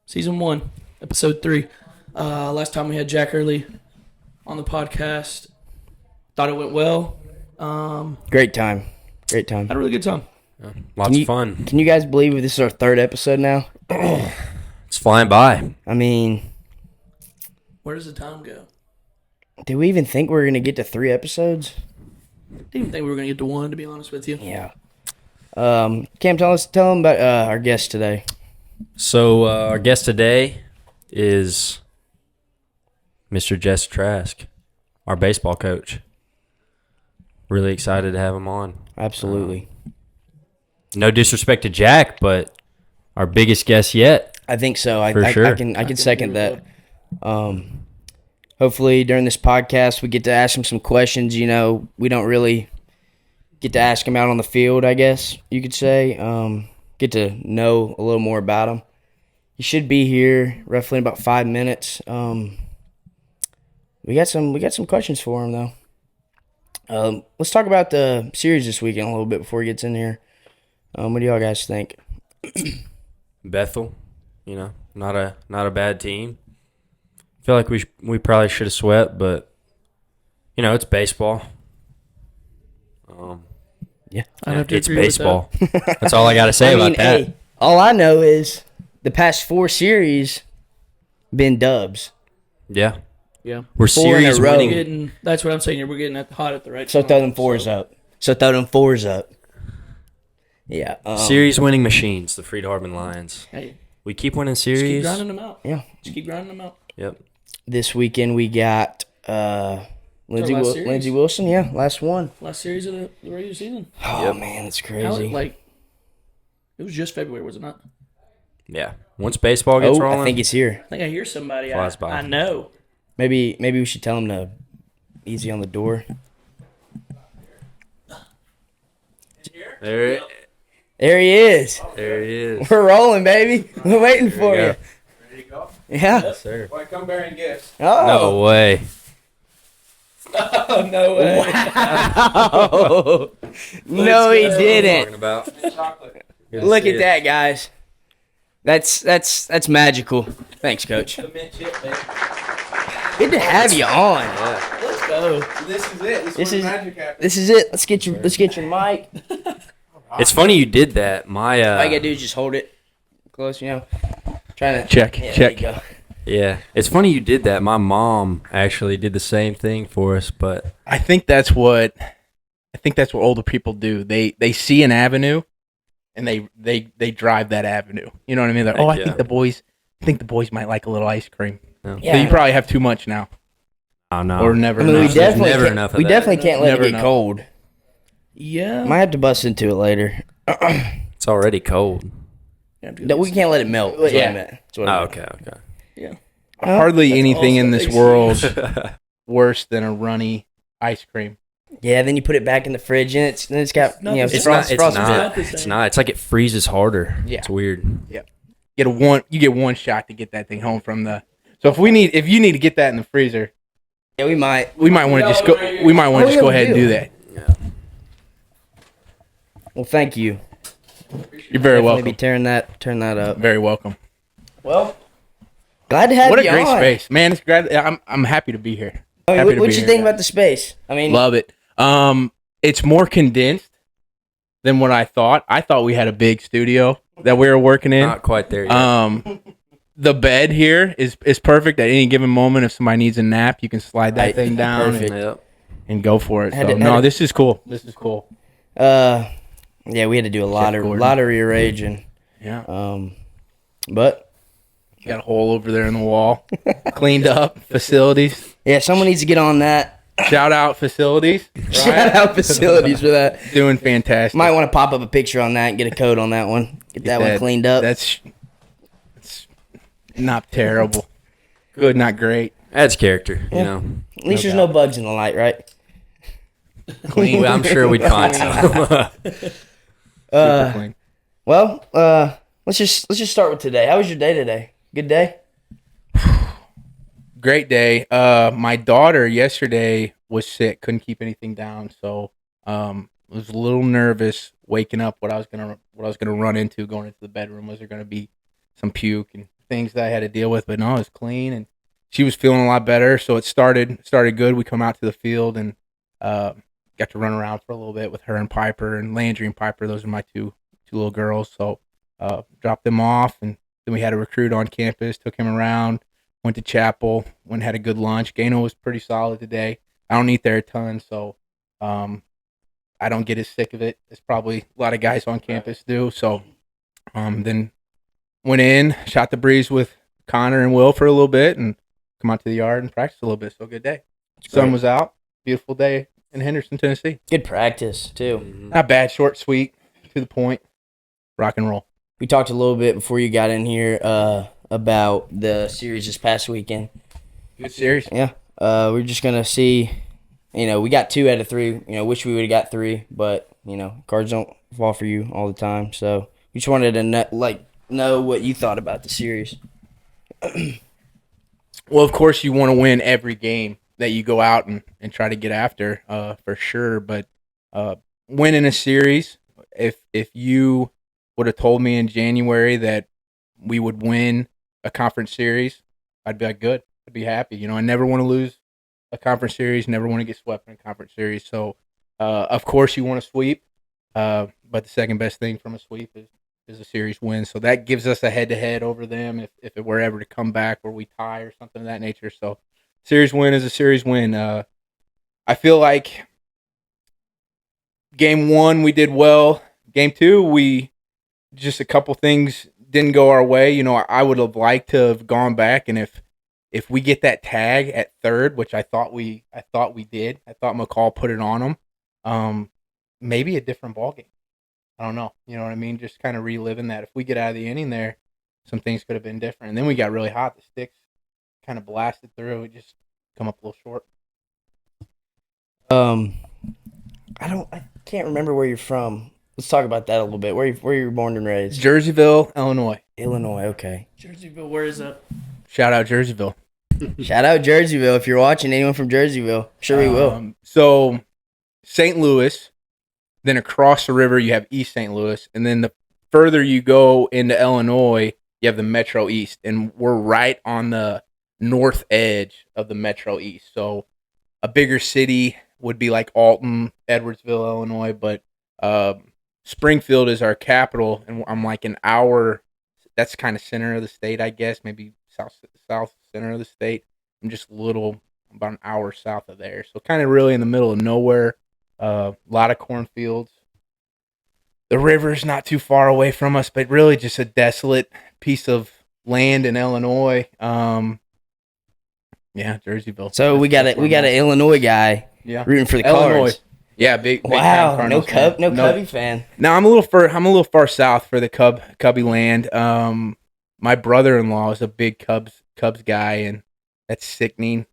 Season 1, Episode 3. Last time we had Jack Early on the podcast. Thought it went well. Great time. Great time. Had a really good time. Lots of fun. Can you guys believe this is our third episode now? It's flying by. I mean, Where does the time go? did we even think we were going to get to 3 episodes? Didn't even think we were going to get to 1, to be honest with you. Yeah. Cam, tell them about our guest today. So our guest today is Mr. Jess Trask, our baseball coach. Really excited to have him on. Absolutely. No disrespect to Jack, but our biggest guest yet. I think so. For sure. I can second that. Hopefully during this podcast we get to ask him some questions. You know, we don't really get to ask him out on the field, I guess you could say. Get to know a little more about him. He should be here roughly in about 5 minutes. We got some questions for him though. Let's talk about the series this weekend a little bit before he gets in here. What do y'all guys think? Bethel, not a bad team. Feel like we probably should have swept, but it's baseball. Yeah, I'd have to it's agree with baseball. That's all I got to say about that. Hey, all I know is the past 4 series been dubs. Yeah, Yeah. we're 4 in a series row. winning. That's what I'm saying here. We're getting hot at the right So time. throw them fours up. Yeah. Series winning machines, the Fried-Harbin Lions. Hey, We keep winning just keep series. grinding them out. Yeah. Just keep grinding them out. Yep. This weekend we got Lindsey last series? Lindsey Wilson. Yeah, last one. Last series of the regular season. Oh Yep. man, it's How, crazy. it was just February, was it not? Yeah. Once baseball gets rolling, I think it's here. I think I hear somebody. Flies by. I know. Maybe we should tell him to easy on the door. there There he is. he is. We're rolling, baby. We're waiting for you you. go. Ready to go? Yeah. Yes, sir. Why come bearing gifts? Oh. No way. Oh, no way. Oh. No, he Talking didn't. about. Chocolate. Look at that, guys. That's magical. Thanks, Coach. The mint chip, baby. Good to have you on. Let's go. This is it. This, This is is- where the magic happens. This is it. Let's get your mic. It's funny you did that. All you gotta do is just hold it close, Trying to Check, Yeah, check. There you go. Yeah, it's funny you did that. My mom actually did the same thing for us, but I think that's what older people do. They see an avenue, and they drive that avenue. You know what I mean? Like, oh, I Yeah. think the boys might like a little ice cream. no. Yeah. So you probably have too much now, Oh, no. or never. I mean, we enough. definitely never can't, enough of we that. definitely can't let Never it get enough. cold. Yeah. Might have to bust into it later. It's already cold. No, we can't let it melt. That's what I meant. That's what I Oh, meant. okay. Yeah. Hardly anything in this world Okay. worse than a runny ice cream. Yeah, then you put it back in the fridge and it's got Not the It's same. not. It's frosted not. not the It's same. not. It's like it freezes harder. Yeah. It's weird. You get one shot to get that thing home from the. So if you need to get that in the freezer, Yeah, we might. we might want to just go. We might want Oh, to just yeah, go we ahead and do. do that. Well, thank you. You're very Definitely welcome. be tearing that up. Very welcome. Well, glad to have What a you great on. space, man! It's great. I'm happy to be here. I mean, Happy to what be you here, think guys. about the space? I mean, Love it. It's more condensed than what I thought. I thought we had a big studio that we were working in. Not quite there yet. The bed here is perfect. At any given moment, if somebody needs a nap, you can slide that Right. thing down Perfect. Yep. and go for it. Had So to- no, had to- this is cool. This is cool. yeah, we had to do a lot Gordon. of rearranging. Yeah. But Got a hole over there in the wall. Cleaned up facilities. yeah, someone needs to get on that. Shout out facilities. Shout out facilities for that. Doing fantastic. Might want to pop up a picture on that and get a code on that one. Get that one cleaned up. That's not terrible. Good, not great. Adds character. Yeah. You know. At least there's no bugs in the light, right? Clean. I'm sure we'd find some. Super clean. Well, let's just start with today. How was your day today? Good day? Great day. My daughter yesterday was sick, couldn't keep anything down, so was a little nervous waking up. What I was gonna run into going into the bedroom. Was there gonna be some puke and things that I had to deal with, but no, it was clean, and she was feeling a lot better. So it started good. We come out to the field and got to run around for a little bit with her and Piper and Landry and Piper. Those are my two little girls. So dropped them off, and then we had a recruit on campus. Took him around. Went to chapel. Went and had a good lunch. Gano was pretty solid today. I don't eat there a ton, so I don't get as sick of it as probably a lot of guys on campus do. So then went in, shot the breeze with Connor and Will for a little bit, and come out to the yard and practice a little bit. So good day. Sun was out. Beautiful day in Henderson, Tennessee. Good practice too. Not bad. Short, sweet, to the point. Rock and roll. We talked a little bit before you got in here about the series this past weekend. Good series. Yeah. We're just gonna see. We got 2 out of 3. Wish we would have got 3, but cards don't fall for you all the time. So we just wanted to know what you thought about the series. Well, of course, you want to win every game that you go out and try to get after, for sure. But winning a series, if you would have told me in January that we would win a conference series, I'd be like, good. I'd be happy. I never want to lose a conference series, never want to get swept in a conference series. So, of course, you want to sweep, but the second best thing from a sweep is a series win. So that gives us a head-to-head over them if it were ever to come back where we tie or something of that nature. So series win is a series win. I feel like game 1 we did well. Game 2 we just a couple things didn't go our way. I would have liked to have gone back, and if we get that tag at third, which I thought we did, I thought McCall put it on them, maybe a different ball game. I don't know. You know what I mean? Just kind of reliving that. If we get out of the inning there, some things could have been different. And then we got really hot. The sticks kind of blasted through. It just come up a little short. I can't remember where you're from. Let's talk about that a little bit. Where you were born and raised? Jerseyville, Illinois. Illinois, okay. Jerseyville, where is that? Shout out Jerseyville. Shout out Jerseyville. If you're watching, anyone from Jerseyville, sure we will. So St. Louis, then across the river you have East St. Louis, and then the further you go into Illinois, you have the Metro East, and we're right on the north edge of the Metro East. So a bigger city would be like Alton, Edwardsville, Illinois, but Springfield is our capital, and I'm like an hour. That's kind of center of the state, I guess, maybe south center of the state. I'm just about an hour south of there, so kind of really in the middle of nowhere. A lot of cornfields. The river's not too far away from us, but really just a desolate piece of land in Illinois. Yeah, Jerseyville. So we got an Illinois guy rooting for the Illinois. Cards. Yeah, big Wow, time no Cardinals fan. Cubby fan. No, I'm a little far south for the Cubby land. My brother-in-law is a big Cubs guy, and that's sickening.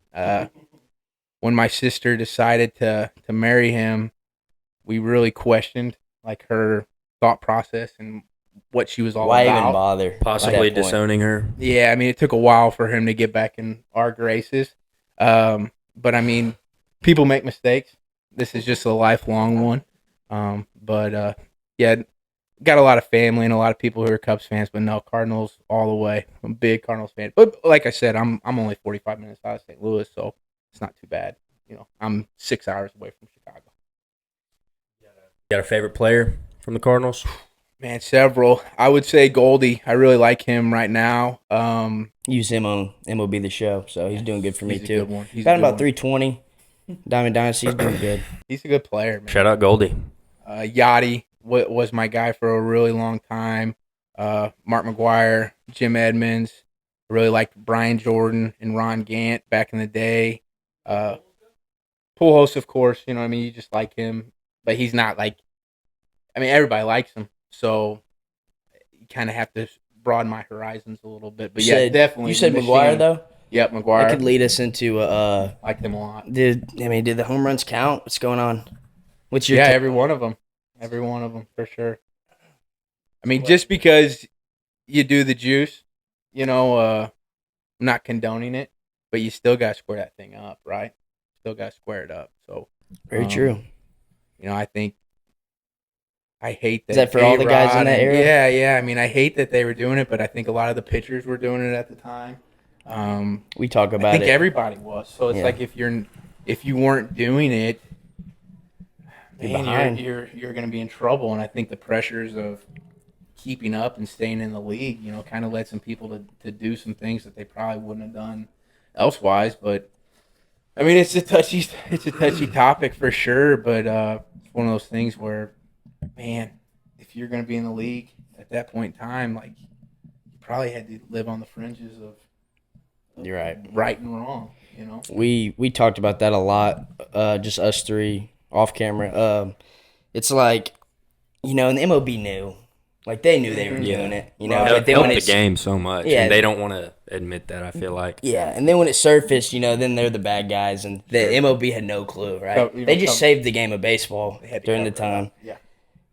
When my sister decided to marry him, we really questioned like her thought process and what she was all Why about. even bother? Possibly disowning her. Yeah, I mean, it took a while for him to get back in our graces. But I mean, people make mistakes. This is just a lifelong one. Yeah, got a lot of family and a lot of people who are Cubs fans, but no, Cardinals all the way. I'm a big Cardinals fan. But like I said, I'm only 45 minutes out of St. Louis, so it's not too bad. I'm 6 hours away from Chicago. Got a favorite player from the Cardinals? Man, several. I would say Goldie. I really like him right now. Use him on MLB The Show, so he's doing good for me He's a too. good one. He's Got a him good about one. 320. Diamond Dynasty, he's doing good. He's a good player, man. Shout out Goldie. Yachty was my guy for a really long time. Mark McGuire, Jim Edmonds. I really liked Brian Jordan and Ron Gant back in the day. Pujols, of course, you know what I mean? You just like him, but he's not like, I mean, everybody likes him, so you kind of have to broaden my horizons a little bit. But definitely. You said the McGuire, machine. though? Yep, McGuire. That could lead us into Liked him a lot. did the home runs count? What's going on? What's your Every one of them. Every one of them, for sure. I mean, just because you do the juice, I'm not condoning it, but you still got to square that thing up, right? Still got to square it up. So Very true. I think I hate that. Is that for all the guys in A-Rod that and- era? Yeah. I mean, I hate that they were doing it, but I think a lot of the pitchers were doing it at the time. We talk I about think it. everybody was. So it's Yeah. like if you weren't doing it, You're man, behind. you're going to be in trouble. And I think the pressures of keeping up and staying in the league, kind of led some people to do some things that they probably wouldn't have done elsewise. But I mean, it's a touchy topic for sure. But it's one of those things where, man, if you're going to be in the league at that point in time, like you probably had to live on the fringes of You're right. right and wrong. We talked about that a lot, just us three off camera. It's like, and the MLB knew. Like, they knew they were doing it, It but then helped when the it's game so much, Yeah. and they don't want to admit that, I feel like. Yeah, and then when it surfaced, then they're the bad guys, and the MLB had no clue, right? They just saved the game of baseball had to during the cover it up. time. Yeah.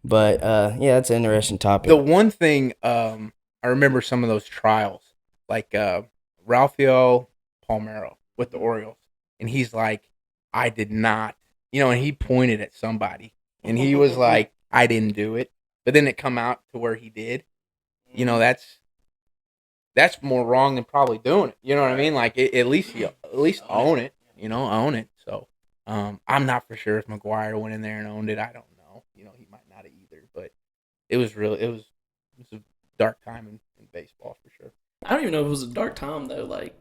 But, that's an interesting topic. The one thing I remember some of those trials, like Rafael Palmeiro with the Orioles, and he's like, I did not, and he pointed at somebody, and he was like, I didn't do it, but then it come out to where he did. That's more wrong than probably doing it. You know what I mean? Like at least own it. Own it. So I'm not for sure if McGuire went in there and owned it. I don't know. He might not have either, but it was a dark time in baseball for sure. I don't even know if it was a dark time though. Like,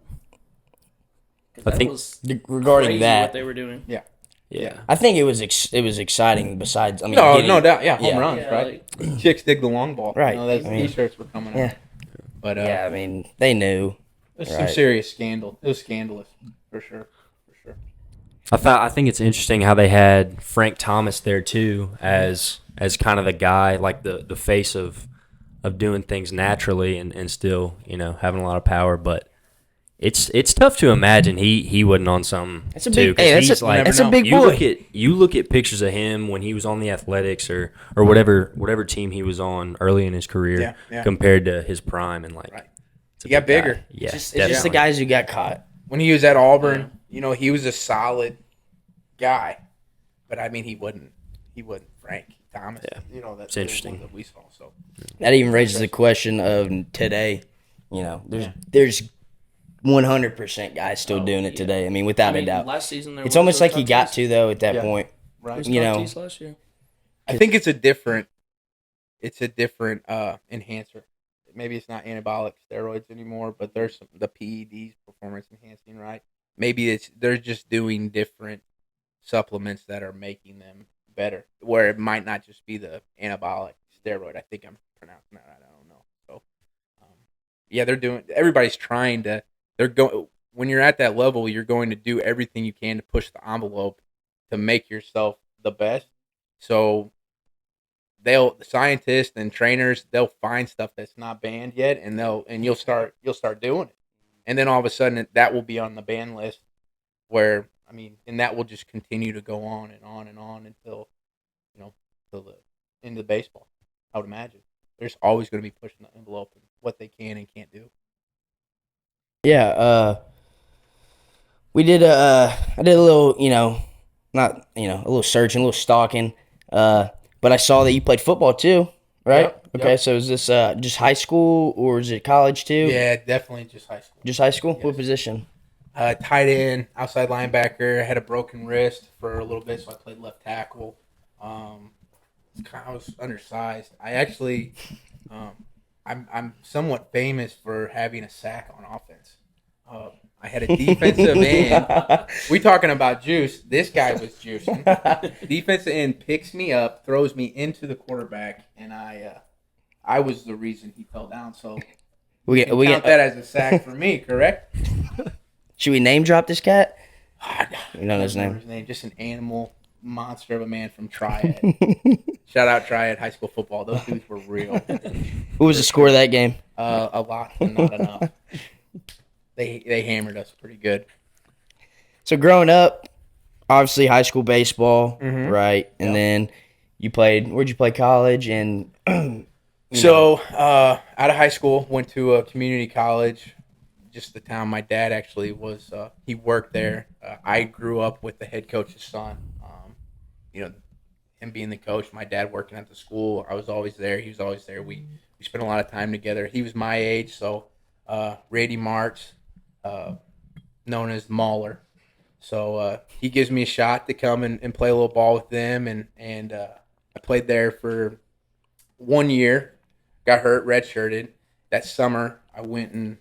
I think was Regarding crazy that, what they were doing. Yeah. I think it was exciting. Besides, I mean, No doubt. Yeah, home yeah. runs, Yeah, right? Chicks dig the long ball. Right. Those I mean, T-shirts were coming yeah. out. But Yeah, I mean, they knew. it was some right. serious scandal. It was scandalous for sure. I think it's interesting how they had Frank Thomas there too as kind of the guy, like the face of doing things naturally and still having a lot of power. But it's tough to imagine he wasn't on something That's a too. big. Hey, 'cause that's he's a, like, that's a big you boy. look at pictures of him when he was on the Athletics or whatever team he was on early in his career Yeah. compared to his prime and like Right. it's a He got big guy. bigger. Yeah, It's just the definitely. guys who got caught. When he was at Auburn, he was a solid guy, but I mean he wasn't Frank Thomas. Yeah. That's It's interesting. the one that we saw. So That even raises the question of today. There's 100% guys still doing it today. I mean, without a doubt. Last season, It's almost like he got to though at that Yeah. point. right. last year. I think it's a different enhancer. Maybe it's not anabolic steroids anymore, but there's the PEDs, performance enhancing, right? Maybe they're just doing different supplements that are making them better, where it might not just be the anabolic steroid. I think I'm pronouncing that right. I don't know. So, everybody's trying to. They're going when you're at that level, you're going to do everything you can to push the envelope to make yourself the best. So the scientists and trainers, they'll find stuff that's not banned yet, and you'll start doing it, and then all of a sudden that will be on the ban list, and that will just continue to go on and on and on until till the end of baseball. I would imagine there's always going to be pushing the envelope and what they can and can't do. Yeah, I did a little, not, a little searching, a little stalking, but I saw that you played football too, right? Yep, Okay, yep. so is this just high school or is it college too? Yeah, definitely just high school. Just high school? Yes. What position? Tight end, outside linebacker. I had a broken wrist for a little bit, so I played left tackle. I was undersized. I actually, I'm somewhat famous for having a sack on offense. I had a defensive end. We talking about juice. This guy was juicing. Defensive end picks me up, throws me into the quarterback, and I was the reason he fell down. So we count get that as a sack for me, correct? Should we name drop this cat? You know I his don't remember name. his name. Just an animal monster of a man from Triad. Shout out Triad High School football. Those dudes were real. Who was the score of that game? A lot, but not enough. They hammered us pretty good. So growing up, obviously high school baseball, Mhm. right? And Yep. then you played. Where'd you play college? And So out of high school, went to a community college, just the town my dad actually was. He worked there. I grew up with the head coach's son. Him him being the coach, my dad working at the school, I was always there. He was always there. We spent a lot of time together. He was my age, so Rady Martz, known as Mauler. So he gives me a shot to come and play a little ball with them, and I played there for 1 year. Got hurt, redshirted. That summer, I went and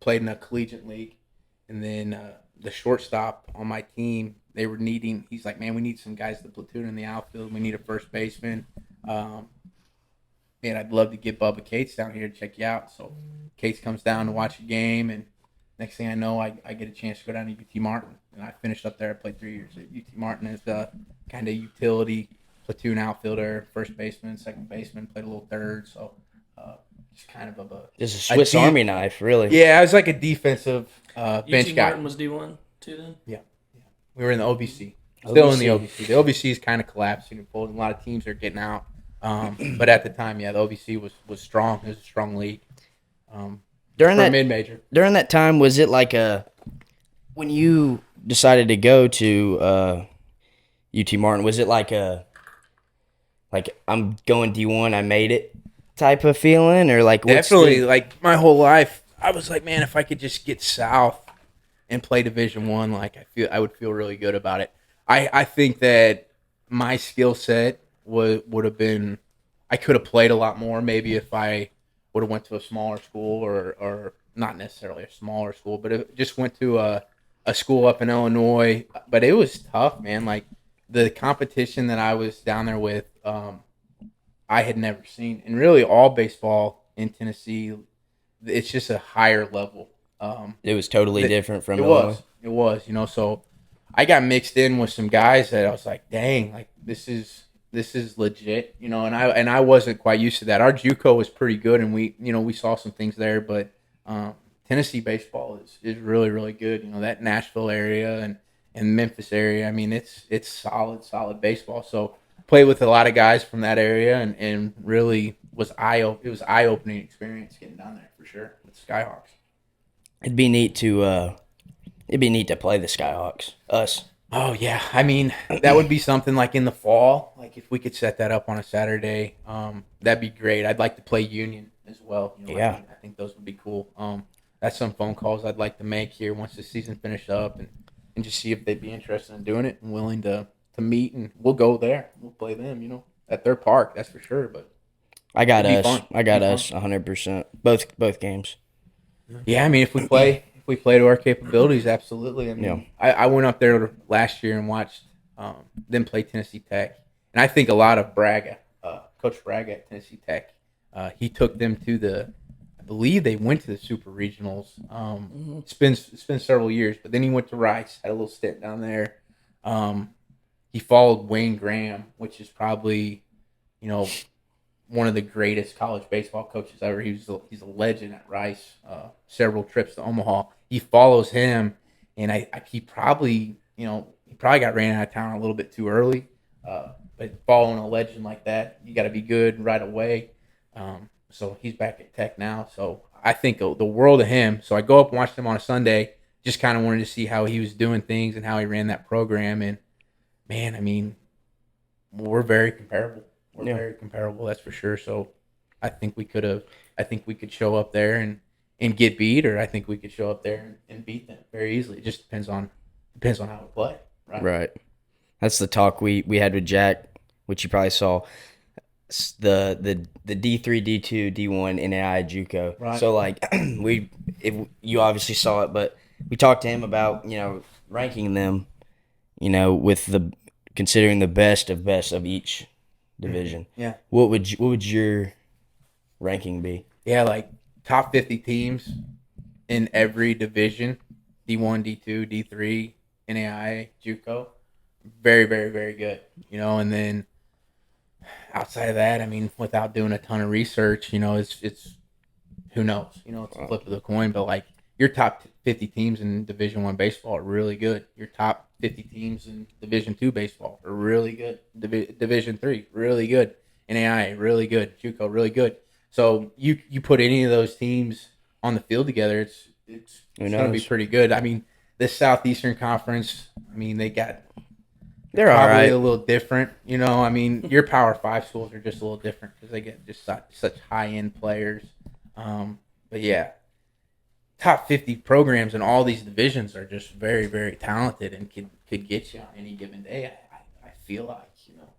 played in a collegiate league, and then the shortstop on my team, they were needing. He's like, man, we need some guys to platoon in the outfield. We need a first baseman. Man, I'd love to get Bubba Cates down here to check you out. So Cates comes down to watch a game, and next thing I know, I get a chance to go down to UT Martin, and I finished up there. I played 3 years at UT Martin as a kind of utility platoon outfielder, first baseman, second baseman, played a little third. So just kind of Just a Swiss Army knife, really. Yeah, I was like a defensive bench UT guy. Martin was D1 too then? Yeah. We were in the OBC. Still in the OBC. The OBC is kind of collapsing and folding. A lot of teams are getting out. But at the time, yeah, the OBC was strong. It was a strong league. During that mid-major. During that time, was it like when you decided to go to UT Martin, was it like I'm going D1, I made it type of feeling, or like definitely like my whole life I was like, man, if I could just get south and play Division 1, like I would feel really good about it. I think that my skill set would have been, I could have played a lot more maybe if I would have went to a smaller school, or not necessarily a smaller school, but it just went to a school up in Illinois. But it was tough, man. Like the competition that I was down there with, I had never seen. And really all baseball in Tennessee, it's just a higher level. It was totally different from Illinois. It was, so I got mixed in with some guys that I was like, dang, like this is legit, and I wasn't quite used to that. Our JUCO was pretty good, and we saw some things there, but Tennessee baseball is really, really good. That Nashville area and Memphis area, I mean, it's solid baseball. So played with a lot of guys from that area, and really was eye-opening experience getting down there for sure with the Skyhawks. It'd be neat to play the Skyhawks. Us. Oh yeah, I mean that would be something like in the fall. Like if we could set that up on a Saturday, that'd be great. I'd like to play Union as well. Yeah, I think those would be cool. That's some phone calls I'd like to make here once the season finished up, and just see if they'd be interested in doing it and willing to meet, and we'll go there. We'll play them, at their park. That's for sure. But I got us. Fun. I got us 100%. Both games. Yeah, I mean if we play to our capabilities, absolutely. I mean, I went up there last year and watched them play Tennessee Tech, and I think a lot of Braga, Coach Braga at Tennessee Tech, he took them to I believe they went to the Super Regionals. It's been several years, but then he went to Rice, had a little stint down there. He followed Wayne Graham, which is probably, one of the greatest college baseball coaches ever. He's a legend at Rice. Several trips to Omaha. He follows him, and he probably got ran out of town a little bit too early. But following a legend like that, you got to be good right away. So he's back at Tech now. So I think the world of him. So I go up and watch him on a Sunday. Just kind of wanted to see how he was doing things and how he ran that program. And man, I mean, we're very comparable. We're very comparable, that's for sure. So I think we could show up there and get beat, or I think we could show up there and beat them very easily. It just depends on how we play. Right. That's the talk we had with Jack, which you probably saw. The D3, D2, D1, NAI, JUCO. Right. So like you obviously saw it, but we talked to him about ranking them, with considering the best of each division. Yeah. What would your ranking be? Yeah, like top 50 teams in every division, D1, D2, D3, NAI, JUCO. Very, very, very good. And then outside of that, I mean, without doing a ton of research, it's who knows? It's a flip of the coin, but like your top 50 teams in Division 1 baseball are really good. Your top 50 teams in Division 2 baseball are really good. Division 3, really good. NAI, really good. JUCO, really good. So you put any of those teams on the field together, it's going to be pretty good. I mean, this Southeastern Conference, I mean, they got They're all probably right. a little different. You know, I mean, your Power 5 schools are just a little different because they get just such high-end players. But yeah, top 50 programs in all these divisions are just very, very talented and could get you on any given day. I feel like, you know.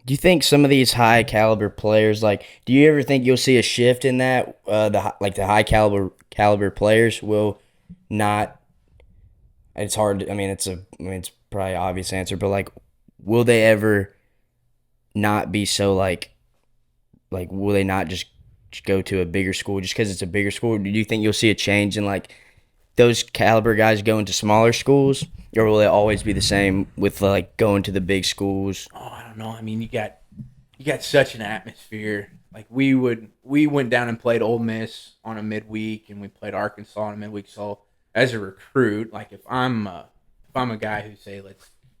Do you think some of these high caliber players, like, do you ever think you'll see a shift in that? The high caliber players will not. It's hard. It's probably an obvious answer, but like, will they ever not be so like, will they not just go to a bigger school just because it's a bigger school? Do you think you'll see a change in like those caliber guys going to smaller schools, or will it always be the same with like going to the big schools? Oh, I don't know. I mean, you got such an atmosphere. Like we went down and played Ole Miss on a midweek, and we played Arkansas on a midweek. So as a recruit, like if I'm a guy who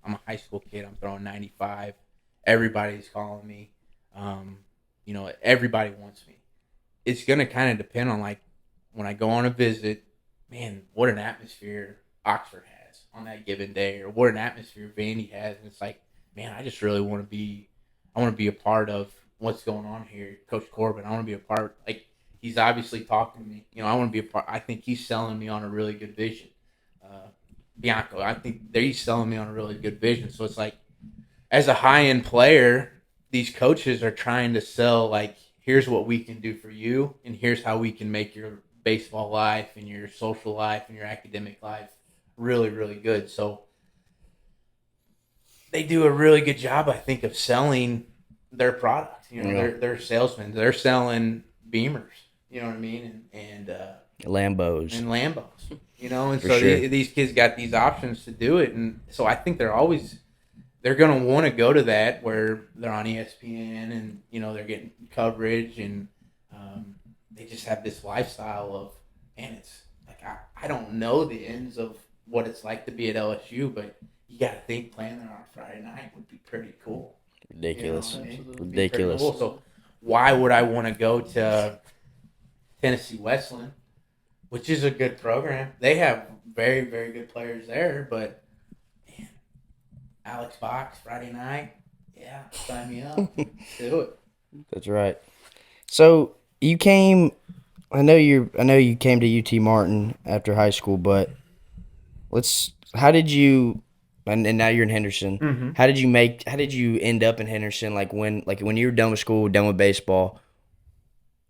I'm a high school kid, I'm throwing 95. Everybody's calling me. You know, everybody wants me. It's gonna kind of depend on like when I go on a visit. Man, what an atmosphere Oxford has on that given day, or what an atmosphere Vandy has, and it's like, man, I just really want to be a part of what's going on here. Coach Corbin, I want to be a part. Like, he's obviously talking to me. You know, I want to be a part. I think he's selling me on a really good vision. Bianco, I think he's selling me on a really good vision. So it's like, as a high-end player, these coaches are trying to sell, like, here's what we can do for you, and here's how we can make your baseball life and your social life and your academic life really, really good. So they do a really good job, I think, of selling their product. You know, they're salesmen. They're selling Beamers. You know what I mean? And Lambos. You know, and For so sure. these kids got these options to do it, and so I think they're going to want to go to that where they're on ESPN and, you know, they're getting coverage, and they just have this lifestyle of, man, it's like, I don't know the ends of what it's like to be at LSU, but you got to think playing there on a Friday night would be pretty cool. Ridiculous. You know what I mean? It'd be pretty Ridiculous. cool. So why would I want to go to Tennessee Wesleyan, which is a good program? They have very, very good players there, but man, Alex Box Friday night, yeah, sign me up. Do it. That's right. So you came. I know you came to UT Martin after high school, but how did you? And now you're in Henderson. Mm-hmm. How did you end up in Henderson? Like when you were done with school, done with baseball,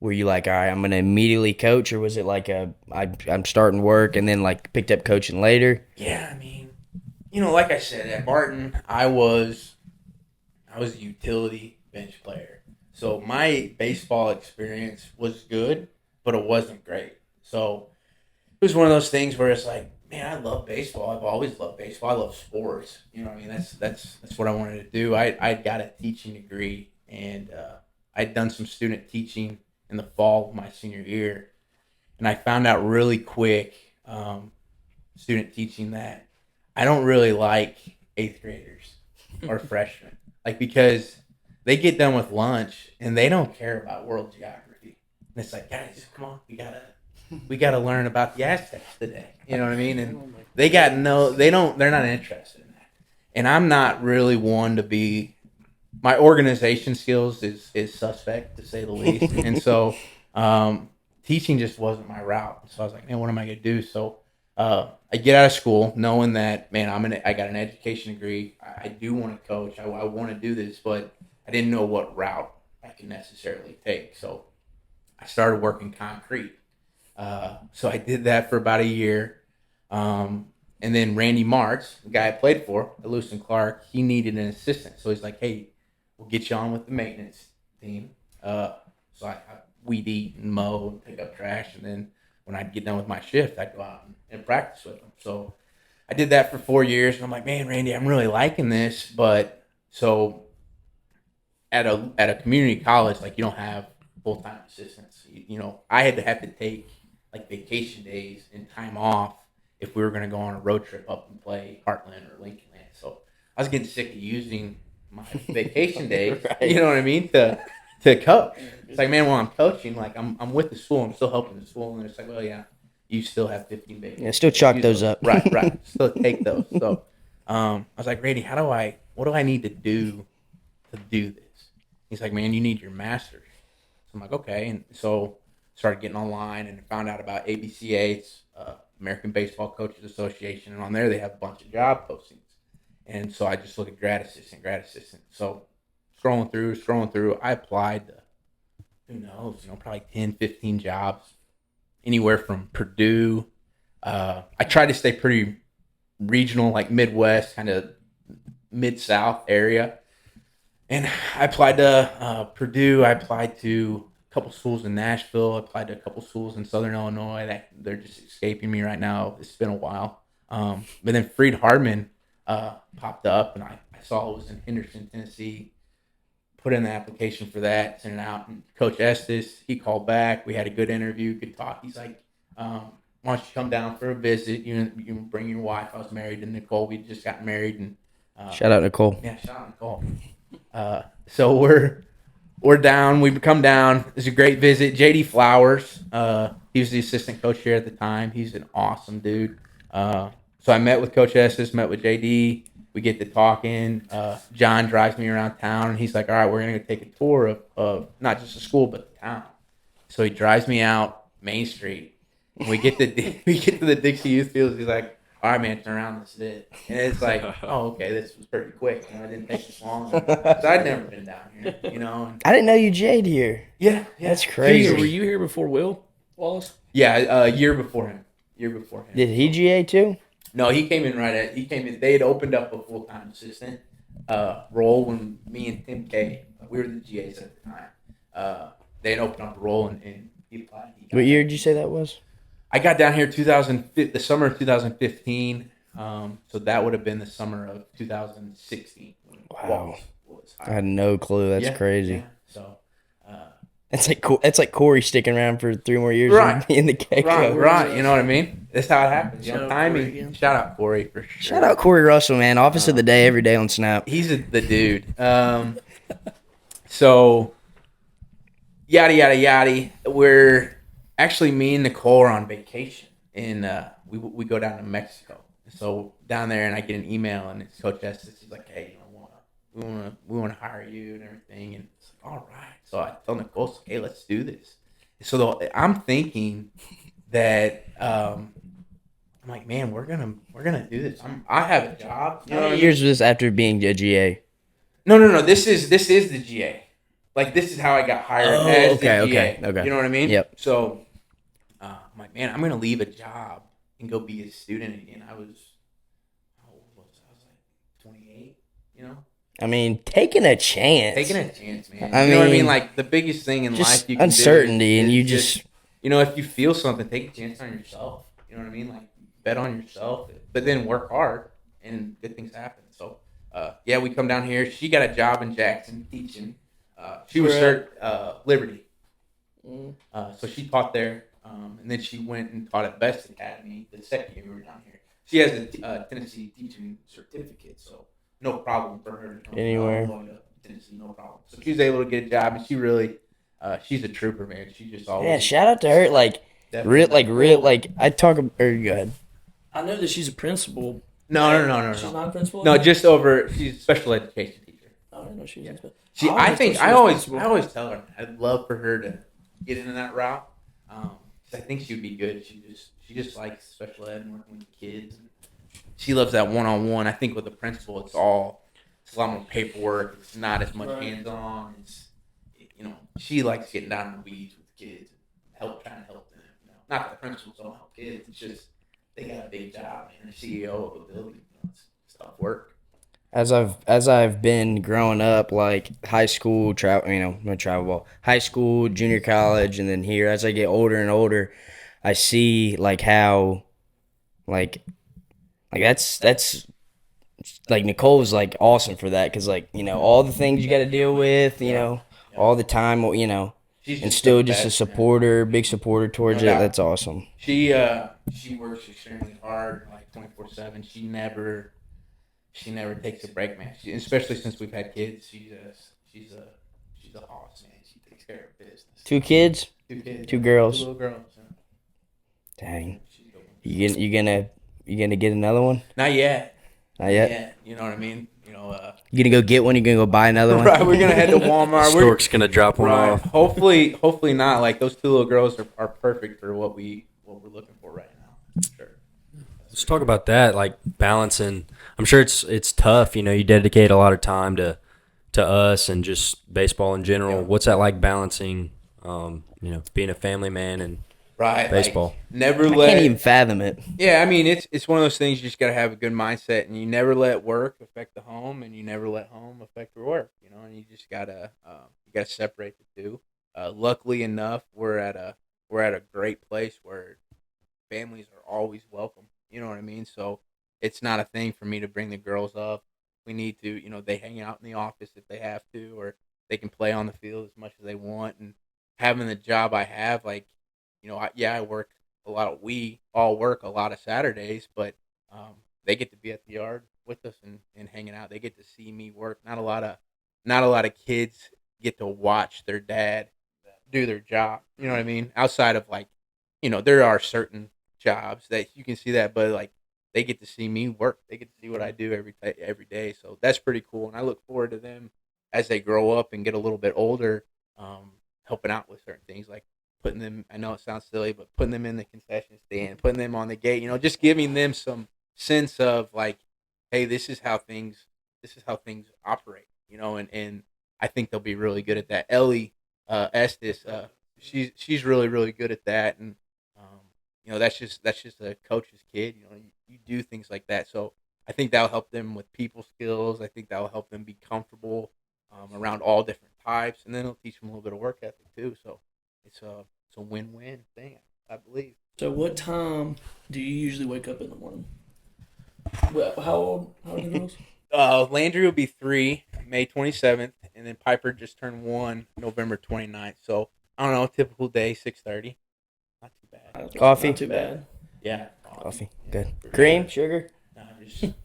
were you like, all right, I'm gonna immediately coach, or was it like I'm starting work and then like picked up coaching later? Yeah, I mean, you know, like I said, at Martin, I was a utility bench player. So my baseball experience was good, but it wasn't great. So it was one of those things where it's like, man, I love baseball. I've always loved baseball. I love sports. You know what I mean? That's what I wanted to do. I got a teaching degree, and I'd done some student teaching in the fall of my senior year. And I found out really quick, student teaching, that I don't really like 8th graders or freshmen. Like, because they get done with lunch and they don't care about world geography. And it's like, guys, come on, we gotta learn about the Aztecs today. You know what I mean? And they're not interested in that. And I'm not really one to be, my organization skills is suspect, to say the least. And so teaching just wasn't my route. So I was like, man, what am I gonna do? So I get out of school knowing that, man, I got an education degree. I do want to coach. I want to do this, but I didn't know what route I could necessarily take. So I started working concrete. So I did that for about a year. And then Randy Martz, the guy I played for at Lewis and Clark, he needed an assistant. So he's like, hey, we'll get you on with the maintenance team. So I weed eat and mow and pick up trash. And then when I'd get done with my shift, I'd go out and practice with them. So I did that for 4 years. And I'm like, man, Randy, I'm really liking this. But so at a community college, like, you don't have full-time assistants. You know, I had to take like vacation days and time off if we were going to go on a road trip up and play Heartland or Lincoln Land. So I was getting sick of using my vacation days, Right. you know what I mean, to coach. It's like, man, while I'm coaching, like I'm with the school, I'm still helping the school, and it's like, well, yeah, you still have 15 vacations. Yeah, still chalk those up. Right. Still take those. So I was like, Randy, what do I need to do this? He's like, man, you need your master's. So I'm like, okay. And so started getting online and found out about ABCA, it's American Baseball Coaches Association. And on there, they have a bunch of job postings. And so I just look at grad assistant. So scrolling through, I applied to, who knows, probably 10, 15 jobs, anywhere from Purdue. I tried to stay pretty regional, like Midwest, kind of Mid-South area. And I applied to Purdue. I applied to a couple schools in Nashville. I applied to a couple schools in Southern Illinois. That they're just escaping me right now. It's been a while. But then Freed Hardman popped up, and I saw it was in Henderson, Tennessee. Put in the application for that, sent it out. And Coach Estes, he called back. We had a good interview, good talk. He's like, why don't you come down for a visit? You can bring your wife. I was married to Nicole. We just got married. And Shout out Nicole. yeah, shout out Nicole. So we're down. We come down. It's a great visit. JD Flowers. He was the assistant coach here at the time. He's an awesome dude. So I met with Coach Estes, met with JD. We get to talking. John drives me around town, and he's like, all right, we're going to take a tour of not just the school, but the town. So he drives me out Main Street. And we get to the Dixie Youth Fields. He's like, all right, man, turn around. This is it. And it's like, oh, okay, this was pretty quick. It didn't take this long. So I'd never been down here, And, I didn't know you J'd here. yeah. That's crazy. Were you here before Will Wallace? Yeah, a year before him. Did he GA too? No, he came in they had opened up a full-time assistant role when me and Tim K, we were the GAs at the time. They had opened up a role and he applied. What year did you say that was? I got down here the summer of 2015. So that would have been the summer of 2016. Wow. I had no clue. That's crazy. Yeah. So That's like Corey sticking around for 3 more years Right. in the K-Co. right. You know what I mean? That's how it happens. Shout out Timing. Corey again. Shout out Corey for sure. Shout out Corey Russell, man. Office of the day every day on Snap. He's the dude. So yada yada yada. We're actually, me and Nicole are on vacation, and we go down to Mexico. So down there, and I get an email, and it's Coach Estes. He's like, "Hey, we want to hire you and everything." And it's like, all right. So I tell Nicole, "Hey, let's do this." So I'm thinking that I'm like, man, we're gonna do this. I have a job. You know How what I many mean? years was this after being a GA? No. This is the GA. Like, this is how I got hired as the GA. Okay. You know what I mean? Yep. So I'm like, man, I'm gonna leave a job and go be a student again. How old was I? I was like 28. I mean, taking a chance. Taking a chance, man. I You know what I mean, mean? Like, the biggest thing in just life you can uncertainty, do and is you just if you feel something, take a chance on yourself. You know what I mean? Like, bet on yourself, but then work hard, and good things happen. So, we come down here. She got a job in Jackson teaching. She was Liberty. So she taught there, and then she went and taught at Best Academy the second year we were down here. She has a Tennessee teaching certificate, so no problem for her to come Anywhere. going to Tennessee, no problem. So she was able to get a job, and she really, she's a trooper, man. She just always. yeah. Shout out to her. Like I talk. Or go ahead. I know that she's a principal. No. She's not a principal? No, just over. She's a special education teacher. I didn't know she was a She, I think I always tell her I'd love for her to get into that route. 'Cause I think she would be good. She just likes special ed and working with kids. She loves that one-on-one. I think with the principal, it's a lot more paperwork. It's not as much hands-on. It's she likes getting down in the weeds with kids and trying to help them. Not that the principals don't help kids. It's just they got a big job and they're CEO of a building. It's tough work. As I've been growing up, like high school high school, junior college, and then here, as I get older and older, I see like how, like that's like Nicole's like awesome for that, because all the things you got to deal with, all the time, She's and still the just a best, supporter, big supporter towards No it. doubt. That's awesome. She works extremely hard, like 24/7. She never takes a break, man. Especially since we've had kids, she's a hoss, man. She takes care of business. 2 kids, 2 kids, 2 girls. 2 little girls. Yeah. Dang. She's the one. You gonna get another one? Not yet. Not yet. Yeah, you know what I mean. You gonna go get one? You gonna go buy another one? Right, we're gonna head to Walmart. Stork's gonna drop one Right. off. Hopefully not. Like those two little girls are perfect for what we're looking for right now. Sure. Let's talk about that, like balancing. I'm sure it's tough. You dedicate a lot of time to us and just baseball in general. Yeah. What's that like balancing? Being a family man and Right. baseball. Like, never I let. can't even fathom it. Yeah, I mean it's one of those things you just gotta have a good mindset, and you never let work affect the home, and you never let home affect your work. And you just gotta separate the two. Luckily enough, we're at a great place where families are always welcome. You know what I mean? So it's not a thing for me to bring the girls up. We need to, they hang out in the office if they have to, or they can play on the field as much as they want. And having the job I have, like, I work a lot of, we all work a lot of Saturdays, but they get to be at the yard with us and hanging out. They get to see me work. Not a lot of kids get to watch their dad do their job. You know what I mean? Outside of like, there are certain jobs that you can see that, but like they get to see me work. They get to see what I do every day. So that's pretty cool, and I look forward to them as they grow up and get a little bit older, helping out with certain things like putting them. I know it sounds silly, but putting them in the concession stand, putting them on the gate. Just giving them some sense of like, hey, this is how things operate. And I think they'll be really good at that. Ellie Estes, she's really really good at that, and that's just a coach's kid. You do things like that, so I think that'll help them with people skills. I think that'll help them be comfortable around all different types, and then it'll teach them a little bit of work ethic too. So it's a win-win thing, I believe. So what time do you usually wake up in the morning? Well, how old are the girls? Landry will be 3 May 27th, and then Piper just turned 1 November 29th. So I don't know, typical day, 6:30. Not too bad. Coffee? Not too bad. Yeah. Coffee. Good. Cream, sugar, No,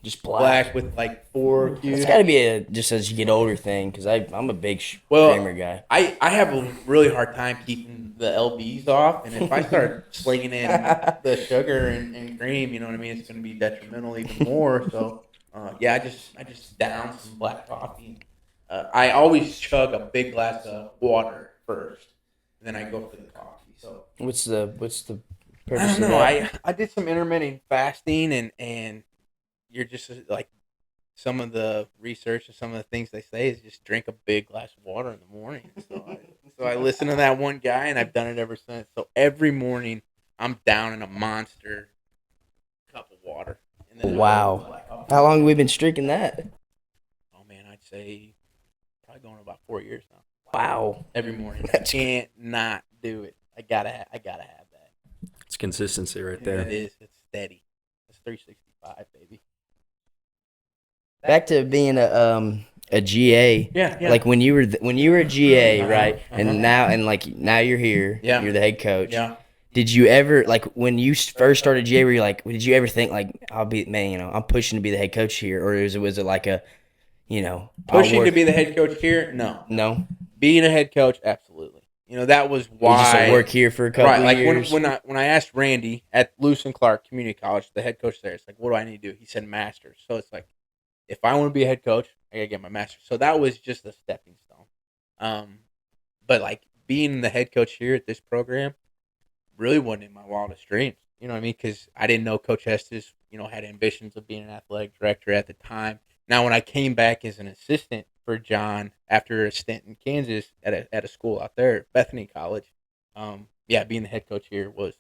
just black with like 4 cubes. It's got to be a just as you get older thing because I'm a big Well, creamer guy. I have a really hard time keeping the LBs off, and if I start slinging in the sugar and cream, you know what I mean, it's going to be detrimental even more. So, I just down some black coffee. I always chug a big glass of water first, and then I go for the coffee. So What's the I purpose don't of know. that? I did some intermittent fasting, and you're just like some of the research and some of the things they say is just drink a big glass of water in the morning. So I listened to that one guy, and I've done it ever since. So every morning I'm down in a monster cup of water. And then Wow. How long have we been streaking that? Oh man, I'd say probably going about 4 years now. Wow. Every morning, I That's can't not do it. I gotta have that. It's consistency right It there. is. It's steady. It's 365, baby. Back to being a GA. Yeah. Like when you were a GA, Uh-huh, right? uh-huh. And now you're here. Yeah. You're the head coach. Yeah. Did you ever like when you first started GA? Were you like, did you ever think like I'll be man? I'm pushing to be the head coach here, or was it like a, I'll Pushing to work- be the head coach here? No. No, Being a head coach, absolutely. That was you why. just like, work here for a couple Right, of like years. when I asked Randy at Lewis and Clark Community College, the head coach there, it's like, what do I need to do? He said master's. So it's like, if I want to be a head coach, I gotta get my master's. So that was just a stepping stone. But like being the head coach here at this program really wasn't in my wildest dreams. You know what I mean? Because I didn't know Coach Estes, had ambitions of being an athletic director at the time. Now, when I came back as an assistant for John after a stint in Kansas at a school out there, Bethany College, being the head coach here was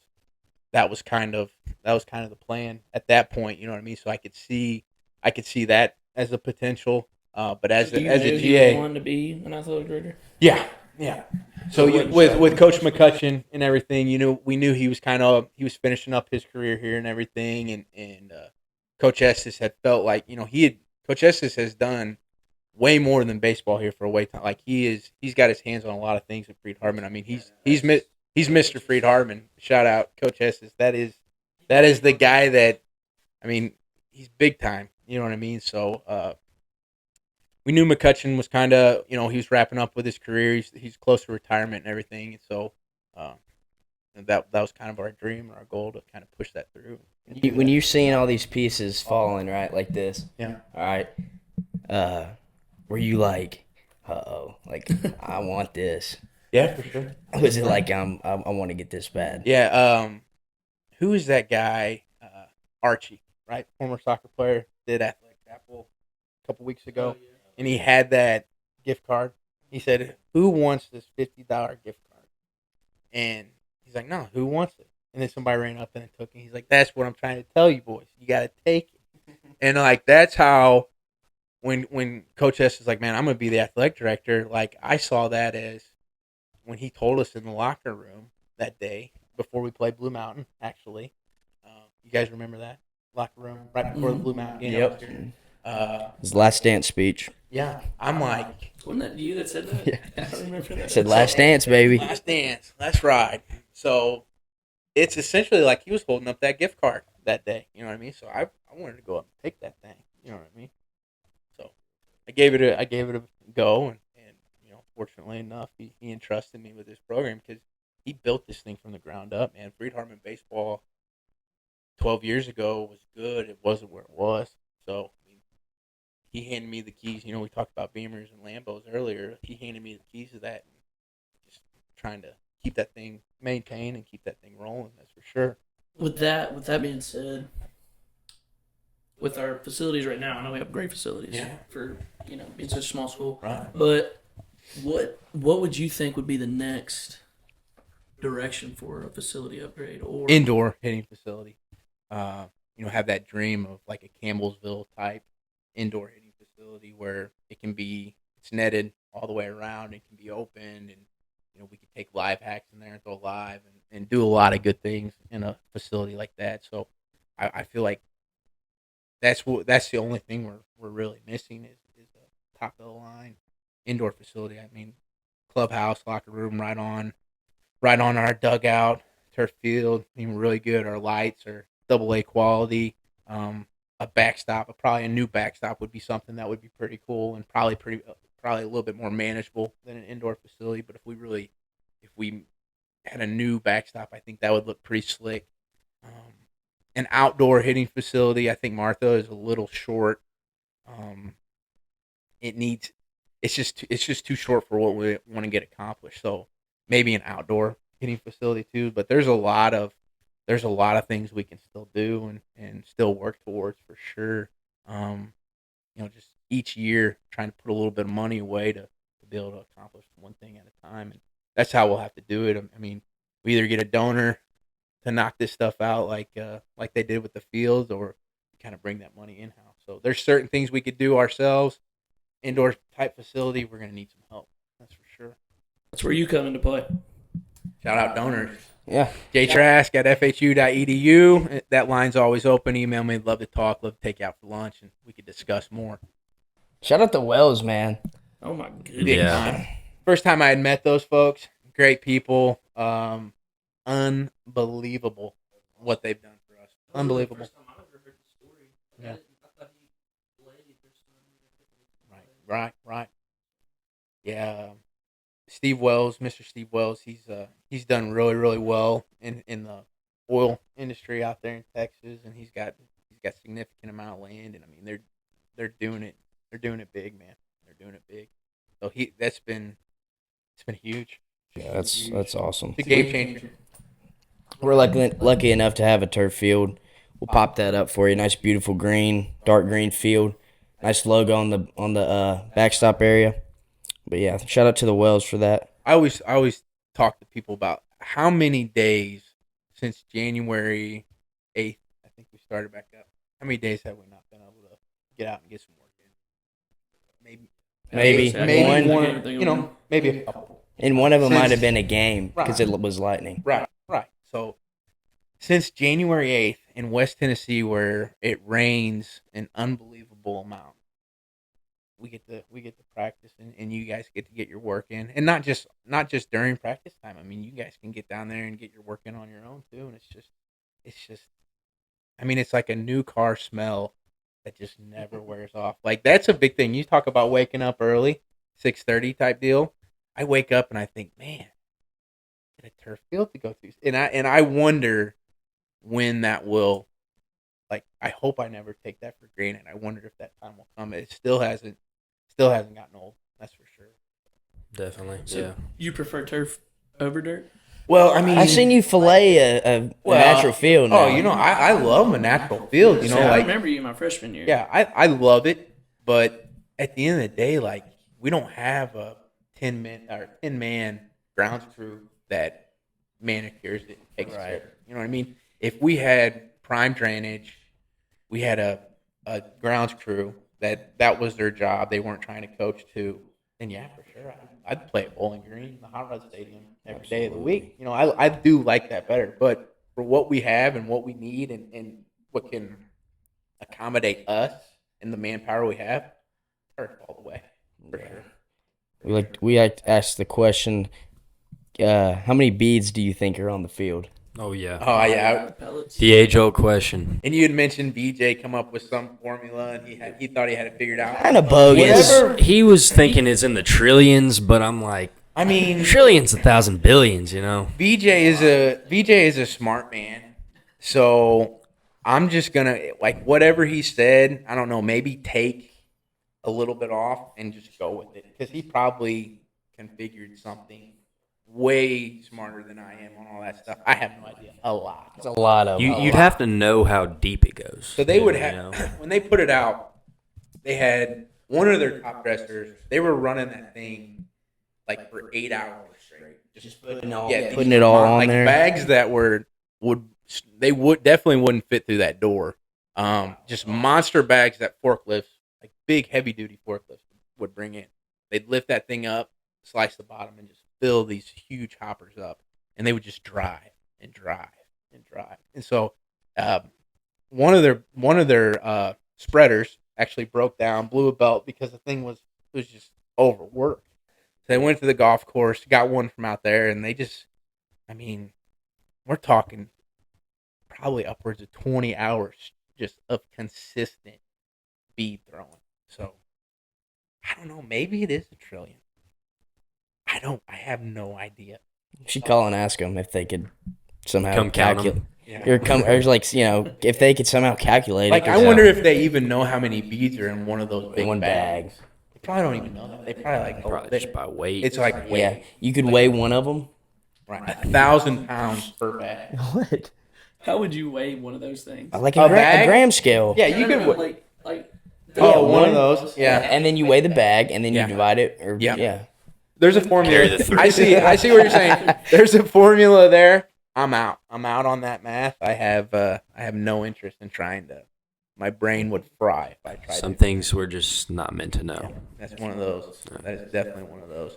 kind of the plan at that point. You know what I mean? So I could see that as a potential. But as Do you a know GA, you wanted to be an athletic director? yeah. So with Coach McCutcheon and everything, we knew he was finishing up his career here and everything, and Coach Estes had felt like Coach Estes has done way more than baseball here for a way time. Like he's got his hands on a lot of things with Freed Hartman. I mean he's Mr. Freed Hartman. Shout out Coach Estes. That is the guy that he's big time. You know what I mean? So we knew McCutcheon was kind of, he was wrapping up with his career. He's close to retirement and everything. And so that was kind of our dream or our goal to kind of push that through. When you're seeing all these pieces falling, right, like this, Yeah. all right, were you like, uh-oh, like, I want this? Yeah, for sure. Was it like, I want to get this bad? Yeah. Who is that guy? Archie, right? Former soccer player, did Athletic Apple a couple weeks ago, and he had that gift card. He said, "Who wants this $50 gift card?" And he's like, "No, who wants it?" And then somebody ran up and took it. He's like, "That's what I'm trying to tell you, boys. You got to take it." And like that's how when Coach S is like, "Man, I'm gonna be the athletic director." Like I saw that as when he told us in the locker room that day before we played Blue Mountain. Actually, you guys remember that locker room right before the Blue Mountain game? Yep. Uh, His last dance speech. yeah, I'm like, Wasn't that you that said that? Yeah. I don't remember that. Said last dance, baby. last dance. That's right. So it's essentially like he was holding up that gift card that day. You know what I mean? So I wanted to go up and take that thing. You know what I mean? So I gave it a go, and fortunately enough, he entrusted me with this program because he built this thing from the ground up. Man, Freed Hartman baseball 12 years ago was good. It wasn't where it was. So I mean, he handed me the keys. We talked about Beamers and Lambos earlier. He handed me the keys to that, and just trying to keep that thing maintained and keep that thing rolling. That's for sure. With that being said, with our facilities right now, I know we have great facilities for being such a small school. Right. But what would you think would be the next direction for a facility upgrade or Indoor hitting facility. Have that dream of like a Campbellsville type indoor hitting facility where it's netted all the way around. It can be opened, and we can take live hacks in there and throw live and do a lot of good things in a facility like that. So I feel like that's the only thing we're really missing is a top of the line indoor facility. I mean, clubhouse, locker room, right on our dugout, turf field. I mean, really good. Our lights are AA quality. A backstop, probably a new backstop would be something that would be pretty cool and probably a little bit more manageable than an indoor facility. But if we had a new backstop, I think that would look pretty slick. An outdoor hitting facility, I think Martha is a little short. It's just too short for what we want to get accomplished. So maybe an outdoor hitting facility too. But there's a lot of things we can still do and still work towards for sure. Just each year trying to put a little bit of money away to be able to accomplish one thing at a time, and that's how we'll have to do it. I mean, we either get a donor to knock this stuff out like they did with the fields, or kind of bring that money in house. So there's certain things we could do ourselves. Indoor type facility, we're gonna need some help. That's for sure. that's where you come into play? Shout out donors. Yeah. Trask at fhu.edu. That line's always open. Email me. Love to talk. Love to take you out for lunch, and we could discuss more. Shout out to Wells, man. Oh my goodness. Big time. First time I had met those folks. Great people. Unbelievable what they've done for us. Unbelievable. Yeah. Right. Yeah. Steve Wells, Mr. Steve Wells, he's done really, really well in the oil industry out there in Texas, and he's got significant amount of land, and I mean they're doing it big, man. They're doing it big. So it's been huge. Yeah, that's awesome. It's a game changer. We're lucky enough to have a turf field. We'll pop that up for you. Nice, beautiful green, dark green field. Nice logo on the backstop area. But yeah, shout out to the Wells for that. I always talk to people about how many days since January 8th, I think we started back up. How many days have we not been able to get out and get some work in? Maybe one. Maybe a couple. And one of them might have been a game because it was lightning. Right. So since January 8th in West Tennessee, where it rains an unbelievable amount, we get to practice, and you guys get to get your work in, and not just during practice time. I mean, you guys can get down there and get your work in on your own too, and it's just. I mean, it's like a new car smell that just never wears off. Like that's a big thing. You talk about waking up early, 6:30 type deal. I wake up and I think, man, get a turf field to go to, and I wonder when that will like I hope I never take that for granted. I wonder if that time will come. It still hasn't gotten old. That's for sure. Definitely. So Yeah. you prefer turf over dirt? Well, I mean, I've seen you fillet a natural field. Oh, Now. I love a natural field. See, I remember you my freshman year. Yeah, I love it, but at the end of the day, like we don't have a 10-man grounds crew that manicures it and takes care of it. You know what I mean? If we had prime drainage, we had a grounds crew that was their job. They weren't trying to coach too. Then yeah, for sure, I'd play at Bowling Green, the Hot Rod Stadium, every day of the week. You know, I do like that better. But for what we have and what we need and what can accommodate us and the manpower we have, turf all the way for sure. We like to ask the question: how many beads do you think are on the field? Oh yeah. Oh yeah. Pellets. The age-old question. And you had mentioned BJ come up with some formula, and he thought he had it figured out. Kind of bogus. He was thinking it's in the trillions, but I'm like, I mean, trillions, 1,000 billions, you know. BJ is a smart man, so I'm just gonna like whatever he said. I don't know, maybe take a little bit off and just go with it because he probably configured something way smarter than I am on all that stuff. I have no idea. A lot. It's a lot of. You'd have to know how deep it goes. So they would you have know? when they put it out, they had one of their top dressers. They were running that thing like for 8 hours straight, just putting it all on like there. bags that would definitely wouldn't fit through that door. Just monster bags that forklifts, like big heavy duty forklifts, would bring in. They'd lift that thing up, slice the bottom, and just fill these huge hoppers up, and they would just drive and drive and drive. And so, one of their spreaders actually broke down, blew a belt because the thing was just overworked. So they went to the golf course, got one from out there, and they just, I mean, we're talking probably upwards of 20 hours just of consistent bead throwing. So I don't know, maybe it is a trillion. I have no idea. You should call and ask them if they could somehow Come count 'em. calculate. Yeah. Or like if they could somehow calculate Like it. I wonder if they even know how many beads are in one of those big one bags. bag. They probably don't even know that. They probably like Probably just by weight. it's like Yeah, you could weigh one of them. right, 1,000 pounds per bag. What? How would you weigh one of those things? Like A a bag? gram scale. Yeah, you could. like. Oh, Yeah, one of those. Yeah. And then you weigh the bag, and then Yeah. you divide it. Or Yeah. There's a formula. Carry the three. I see what you're saying. There's a formula there. I'm out. I'm out on that math. I have no interest in trying to. My brain would fry if I tried. Some to. things we're just not meant to know. That's one of those. That is definitely one of those.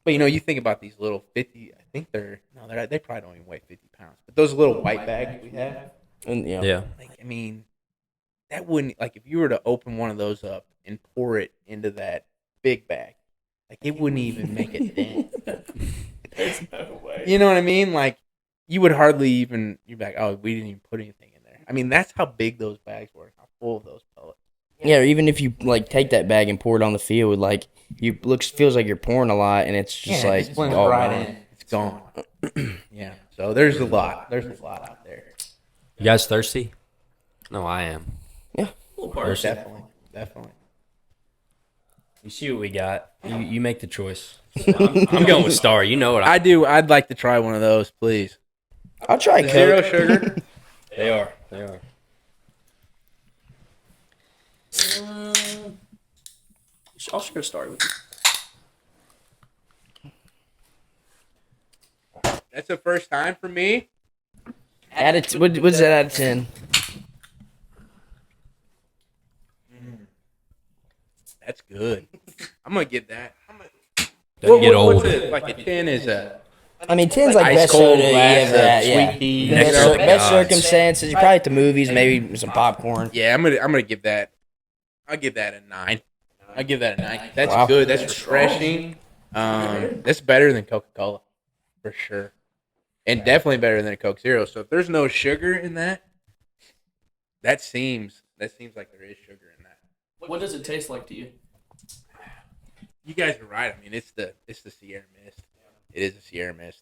But you think about these little 50. I think they probably don't even weigh 50 pounds. But those little white bags we have, And, Yeah. like I mean, that wouldn't like if you were to open one of those up and pour it into that big bag, like it wouldn't even make a dent. There's no way. You know what I mean? Like you would hardly even. You'd be like, oh, we didn't even put anything in there. I mean, that's how big those bags were. How full of those pellets. Yeah, or even if you like take that bag and pour it on the field, like feels like you're pouring a lot, and it's just like it blends all right gone. in. It's gone. Yeah. So there's a lot. There's a lot out there. You guys thirsty? No, I am. Little part. Definitely. You see what we got. You make the choice. I'm going with Star. You know what I do. I'd like to try one of those, please. I'll try Coke. Zero sugar. They are. They are. I'll share a story with you. That's the first time for me. What's that out of 10? That's good. I'm gonna get that. Doesn't get old. What's it? Like a 10 is a I mean, 10's like ice best cold soda. glass Yeah, of yeah. sweet tea. Best, Next to the best gods. circumstances. You're probably at the movies, maybe some popcorn. Yeah, I'm gonna give that. I'll give that a 9. I'll give that a 9. That's Wow. good. That's refreshing. That's better than Coca-Cola, for sure, and definitely better than a Coke Zero. So if there's no sugar in that, that seems like there is sugar in that. What does it taste like to you? You guys are right. I mean, it's the Sierra Mist. It is a Sierra Mist.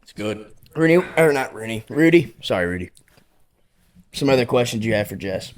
It's good. Rudy. Sorry, Rudy. Some other questions you have for Jess?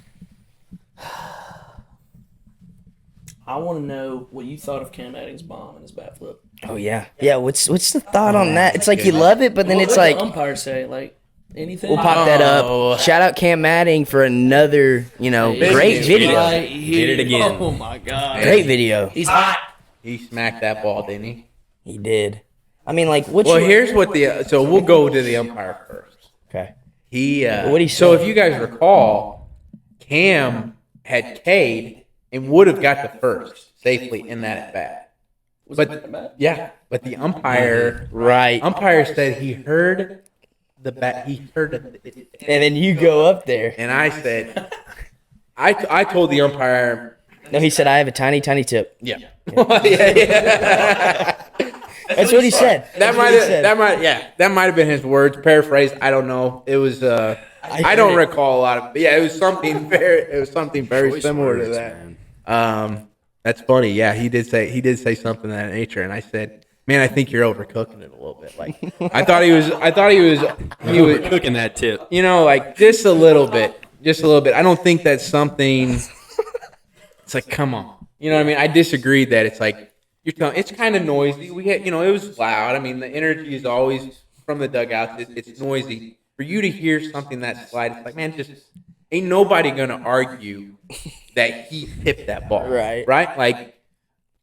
I want to know what you thought of Cam Adding's bomb and his bat flip. Oh yeah. Yeah. What's the thought on that? It's like you love it, but then it's What did like the umpire say? Like anything? we'll pop that Oh. up. Shout out Cam Madding for another great video. Right here. Did it again. Oh my god. Great video. He's hot. He smacked that ball, didn't he? He did. I mean, like, what's Well, here's what so we'll go to the umpire first. okay? He What'd he so say? if you guys recall, Cam had K'd and would have got the first safely in that at bat. But the umpire said he heard the bat. He heard it, And then you go up there. and I said, I told the umpire, No, he said I have a tiny tip. yeah. That's what he said. That might have been his words. Paraphrased. I don't know. It was. I don't recall a lot of. But yeah, it was something very similar to that. That's funny. Yeah, he did say something of that nature, and I said, "Man, I think you're overcooking it a little bit." Like I thought he was cooking that tip. like just a little bit. I don't think that's something. It's like, come on. You know what I mean? I disagreed that it's like. It's kind of noisy. We had, it was loud. I mean, the energy is always from the dugouts. It's noisy. For you to hear something that slight, it's like, man, just ain't nobody gonna argue that he tipped that ball, Right. Right? Like,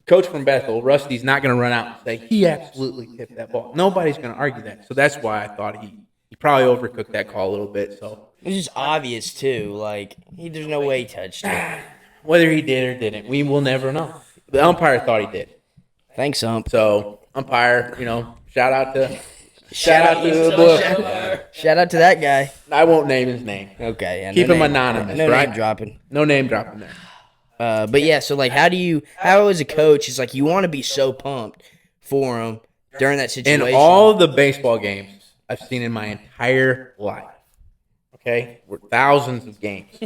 coach from Bethel, Rusty's not gonna run out and say he absolutely tipped that ball. Nobody's gonna argue that. So that's why I thought he probably overcooked that call a little bit. So It's just obvious too. Like there's no way he touched it. whether he did or didn't, we will never know. The umpire thought he did. Thanks, ump. So umpire, shout out to the blue. Shout out to that guy. I won't name his name. Okay, yeah, Keep no him name- anonymous, No right? name dropping. No name dropping there. But yeah, so like, how as a coach, it's like you want to be so pumped for him during that In situation. all the baseball games I've seen in my entire life, okay, were thousands of games.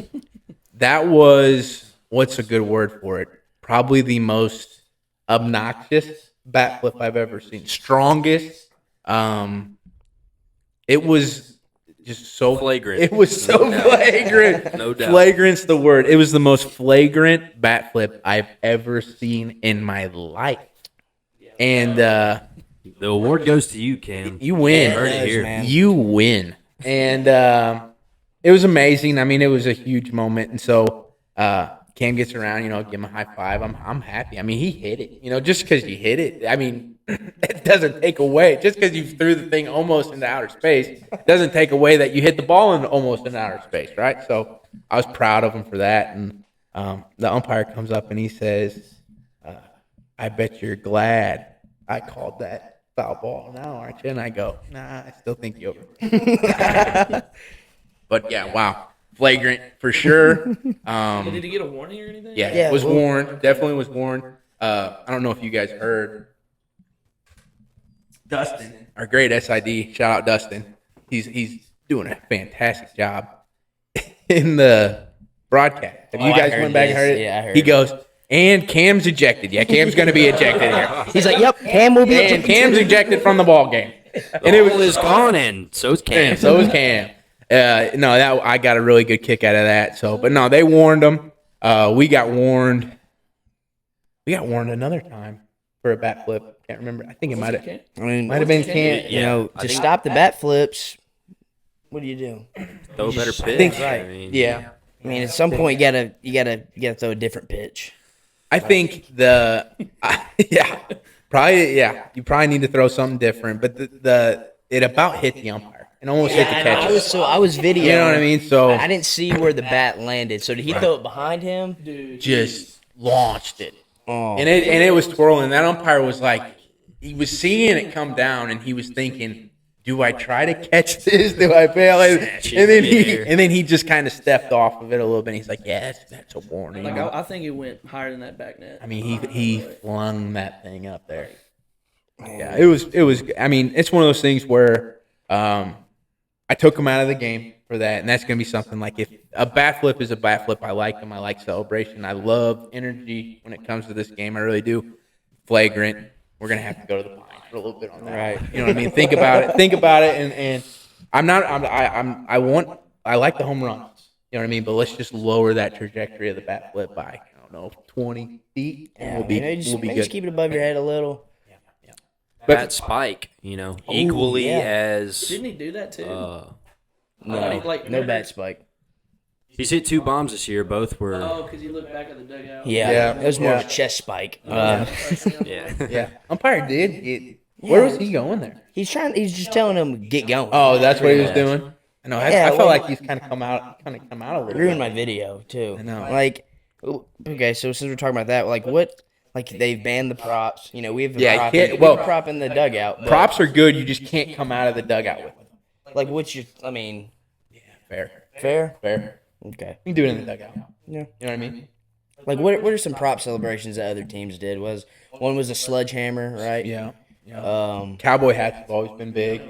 That was, what's a good word for it? Probably the most obnoxious bat flip I've ever seen. Strongest. It was just so Flagrant. It was so flagrant. No doubt. Flagrant's the word. It was the most flagrant bat flip I've ever seen in my life. And The award goes to you, Cam. you win. Heard it here. man. You win. And it was amazing. I mean, it was a huge moment. And so Cam gets around, give him a high five. I'm happy. I mean, he hit it. Just because you hit it, I mean, it doesn't take away. Just because you threw the thing almost into outer space doesn't take away that you hit the ball almost in outer space, right? So I was proud of him for that. And the umpire comes up and he says, I bet you're glad I called that foul ball now, aren't you? And I go, nah, I still think you over. But yeah, wow. Flagrant for sure. Did he get a warning or anything? Yeah, was warned. Definitely was warned. I don't know if you guys heard. Dustin, our great SID, shout out Dustin. He's doing a fantastic job in the broadcast. Have you I guys heard went back and this. heard it? Yeah, I heard He it. goes, and Cam's ejected. Yeah, Cam's going to be ejected here. He's like, "Yep, Cam will be." And Cam's ejected from the ball game. And it was gone, and so's Cam. And so is Cam. No, that I got a really good kick out of that. So, but no, they warned him. We got warned. We got warned another time for a bat flip. Can't remember. I think it might have been Cam. To stop the bat flips, what do you do? Throw a better pitch. think- I mean, Yeah, I mean, at some point, you gotta throw a different pitch. I think probably. Yeah, you probably need to throw something different. But it about hit the umpire and almost hit the catcher. I was videoing. You know what I mean? So I didn't see where the bat landed. So did he throw it behind him? just launched it. Oh, And it was twirling. That umpire was like, he was seeing it come down, and he was thinking, "Do I try to catch this? Do I fail?" And then he just kind of stepped off of it a little bit. And he's like, "Yeah, that's a warning." Like I think it went higher than that back net. I mean, he flung that thing up there. Yeah, it was. I mean, it's one of those things where I took him out of the game for that, and that's going to be something like, if a bat flip is a bat flip, I like them. I like celebration. I love energy when it comes to this game. I really do. Flagrant. We're going to have to go to the Pine. for a little bit on that. Right. You know what I mean? Think about it. And I like the home runs. You know what I mean? But let's just lower that trajectory of the bat flip by, I don't know, 20 feet, and we'll be maybe good. just keep it above your head a little. That spike, equally yeah. as Didn't he do that too? No, like, no bat spike. he's hit 2 bombs this year. Both were Because he looked back at the dugout. Yeah, it was more of Yeah. a chest spike. yeah. Yeah. Umpire did. Where was he going there? He's just telling him to get going. Oh, that's what he was Pretty much. doing? I know. Yeah, I felt well, like he's kind of come out a little Ruined bit. my video too. I know. Like, okay, so since we're talking about that, like what? Like they've banned the props. We have a Yeah, you prop, can't- we have well, a prop in the dugout. But, Props are good. You just can't come out of the dugout with them. like, what's your? I mean, Fair. fair. Okay. You can do it in the dugout. Yeah. You know what I mean? Like, what are some prop celebrations that other teams did? One was a sledgehammer, right? Yeah. Cowboy Cowboy hats have always been big.